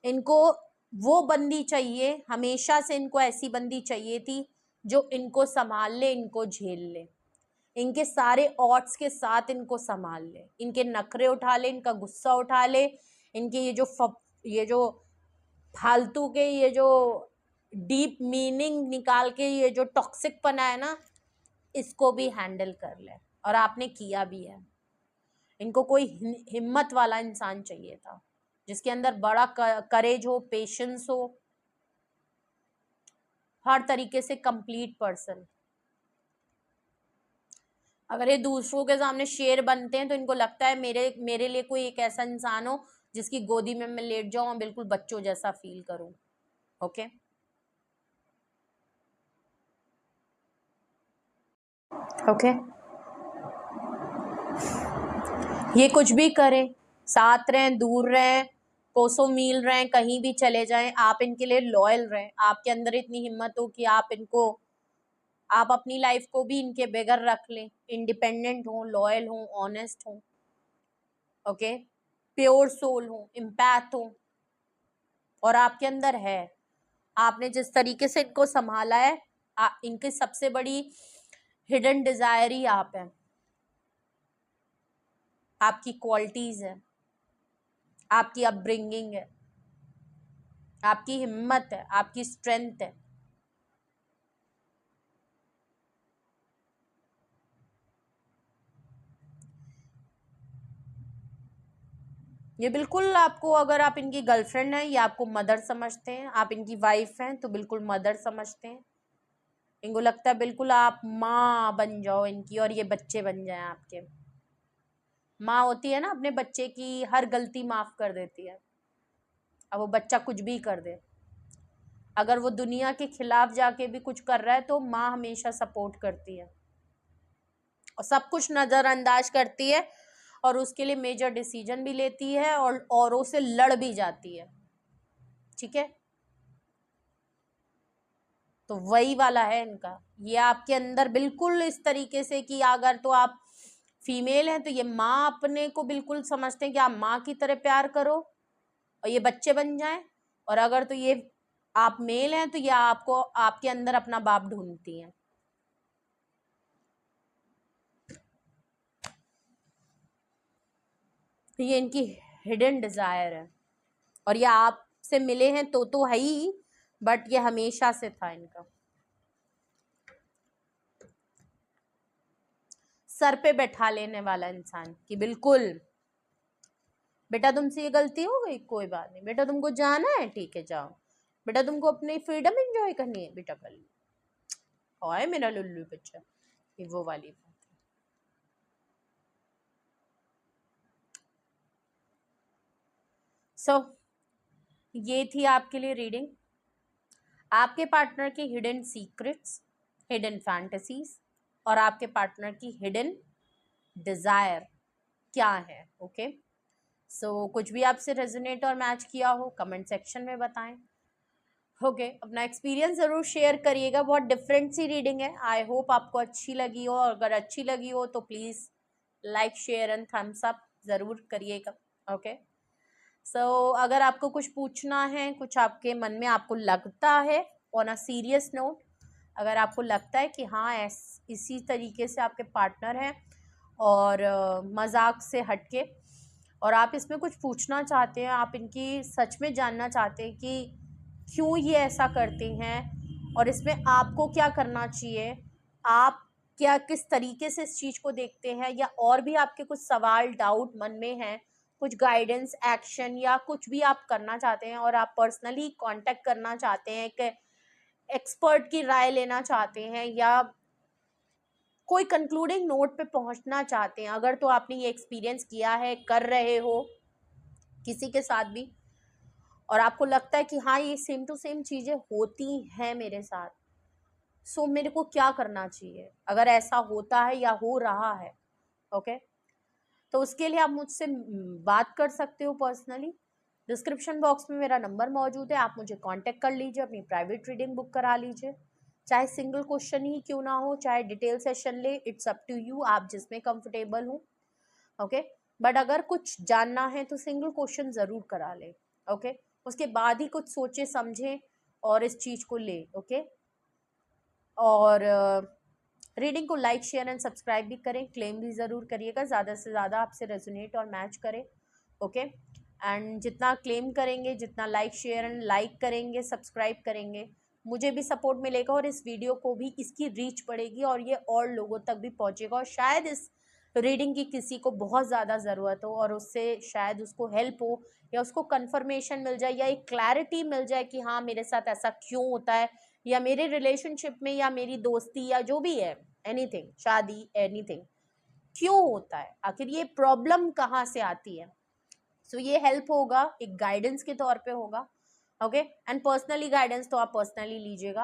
इनको वो बंदी चाहिए, हमेशा से इनको ऐसी बंदी चाहिए थी जो इनको संभाल ले, इनको झेल ले, इनके सारे ऑट्स के साथ इनको संभाल ले, इनके नखरे उठा ले, इनका गुस्सा उठा ले, इनके ये जो फालतू के, ये जो डीप मीनिंग निकाल के, ये जो टॉक्सिक पना है ना, इसको भी हैंडल कर ले, और आपने किया भी है। इनको कोई हिम्मत वाला इंसान चाहिए था, जिसके अंदर बड़ा करेज हो, पेशेंस हो, हर तरीके से कंप्लीट पर्सन। अगर ये दूसरों के सामने शेर बनते हैं तो इनको लगता है मेरे लिए कोई एक ऐसा इंसान हो जिसकी गोदी में मैं लेट जाऊं, बिल्कुल बच्चों जैसा फील करूं। ओके, ओके, ये कुछ भी करें, साथ रहें, दूर रहें, कोसों मील रहें, कहीं भी चले जाएं, आप इनके लिए लॉयल रहें। आपके अंदर इतनी हिम्मत हो कि आप अपनी लाइफ को भी इनके बगैर रख लें, इंडिपेंडेंट हो, लॉयल हो, ऑनेस्ट हो, ओके, प्योर सोल हो, इम्पैथ हो, और आपके अंदर है। आपने जिस तरीके से इनको संभाला है, इनकी सबसे बड़ी हिडन डिजायर ही आप है, आपकी क्वालिटीज है, आपकी अपब्रिंगिंग है, आपकी हिम्मत है, आपकी स्ट्रेंथ है। ये बिल्कुल आपको, अगर आप इनकी गर्लफ्रेंड हैं, ये आपको मदर समझते हैं, आप इनकी वाइफ हैं तो बिल्कुल मदर समझते हैं। इनको लगता है बिल्कुल आप माँ बन जाओ इनकी, और ये बच्चे बन जाएं आपके। माँ होती है ना, अपने बच्चे की हर गलती माफ कर देती है। अब वो बच्चा कुछ भी कर दे, अगर वो दुनिया के खिलाफ जाके भी कुछ कर रहा है तो माँ हमेशा सपोर्ट करती है और सब कुछ नजरअंदाज करती है, और उसके लिए मेजर डिसीजन भी लेती है और औरों से लड़ भी जाती है। ठीक है, तो वही वाला है इनका। ये आपके अंदर बिल्कुल इस तरीके से कि अगर तो आप फीमेल हैं तो ये माँ अपने को बिल्कुल समझते हैं कि आप माँ की तरह प्यार करो और ये बच्चे बन जाएं, और अगर तो ये आप मेल हैं तो ये आपको, आपके अंदर अपना बाप ढूंढती हैं। ये इनकी हिडन डिजायर है, और ये आपसे मिले हैं तो है ही, बट ये हमेशा से था इनका। सर पे बैठा लेने वाला इंसान कि बिल्कुल बेटा तुमसे ये गलती हो गई, कोई बात नहीं बेटा, तुमको जाना है ठीक है जाओ, बेटा तुमको अपनी फ्रीडम एंजॉय करनी है बेटा कर लो, है मेरा लुल्लू बच्चा। ये वो वाली बात। सो ये थी आपके लिए रीडिंग, आपके पार्टनर की हिडन सीक्रेट्स, हिडन फैंटेसीज, और आपके पार्टनर की हिडन डिजायर क्या है। ओके, सो कुछ भी आपसे रेजोनेट और मैच किया हो कमेंट सेक्शन में बताएं। ओके, अपना एक्सपीरियंस ज़रूर शेयर करिएगा। बहुत डिफरेंट सी रीडिंग है, आई होप आपको अच्छी लगी हो, अगर अच्छी लगी हो तो please like share and thumbs up ज़रूर करिएगा। ओके, सो अगर आपको कुछ पूछना है, कुछ आपके मन में आपको लगता है, ऑन अ सीरियस नोट, अगर आपको लगता है कि हाँ इसी तरीके से आपके पार्टनर हैं और मजाक से हटके, और आप इसमें कुछ पूछना चाहते हैं, आप इनकी सच में जानना चाहते हैं कि क्यों ये ऐसा करते हैं और इसमें आपको क्या करना चाहिए, आप क्या किस तरीके से इस चीज़ को देखते हैं, या और भी आपके कुछ सवाल डाउट मन में हैं, कुछ गाइडेंस एक्शन या कुछ भी आप करना चाहते हैं और आप पर्सनली कांटेक्ट करना चाहते हैं, कि एक्सपर्ट की राय लेना चाहते हैं, या कोई कंक्लूडिंग नोट पे पहुंचना चाहते हैं, अगर तो आपने ये एक्सपीरियंस किया है, कर रहे हो किसी के साथ भी, और आपको लगता है कि हाँ ये सेम टू सेम चीज़ें होती हैं मेरे साथ, सो मेरे को क्या करना चाहिए अगर ऐसा होता है या हो रहा है। ओके, तो उसके लिए आप मुझसे बात कर सकते हो पर्सनली। डिस्क्रिप्शन बॉक्स में मेरा नंबर मौजूद है, आप मुझे कांटेक्ट कर लीजिए, अपनी प्राइवेट रीडिंग बुक करा लीजिए, चाहे सिंगल क्वेश्चन ही क्यों ना हो, चाहे डिटेल सेशन ले, इट्स अप टू यू, आप जिसमें कंफर्टेबल हो। ओके, बट अगर कुछ जानना है तो सिंगल क्वेश्चन ज़रूर करा ले। ओके, उसके बाद ही कुछ सोचे समझें और इस चीज़ को ले। ओके, और रीडिंग को लाइक शेयर एंड सब्सक्राइब भी करें, क्लेम भी ज़रूर करिएगा, ज़्यादा से ज़्यादा आपसे रेजोनेट और मैच करें। ओके, एंड जितना क्लेम करेंगे, जितना लाइक शेयर एंड लाइक करेंगे, सब्सक्राइब करेंगे, मुझे भी सपोर्ट मिलेगा और इस वीडियो को भी इसकी रीच बढ़ेगी और ये और लोगों तक भी पहुंचेगा, और शायद इस रीडिंग की किसी को बहुत ज़्यादा ज़रूरत हो और उससे शायद उसको हेल्प हो, या उसको कंफर्मेशन मिल जाए, या एक क्लैरिटी मिल जाए कि हाँ मेरे साथ ऐसा क्यों होता है, या मेरे रिलेशनशिप में, या मेरी दोस्ती, या जो भी है, एनीथिंग, शादी, एनीथिंग, क्यों होता है, आखिर ये प्रॉब्लम कहाँ से आती है। सो ये हेल्प होगा, एक गाइडेंस के तौर पे होगा, ओके। एंड पर्सनली गाइडेंस तो आप पर्सनली लीजिएगा।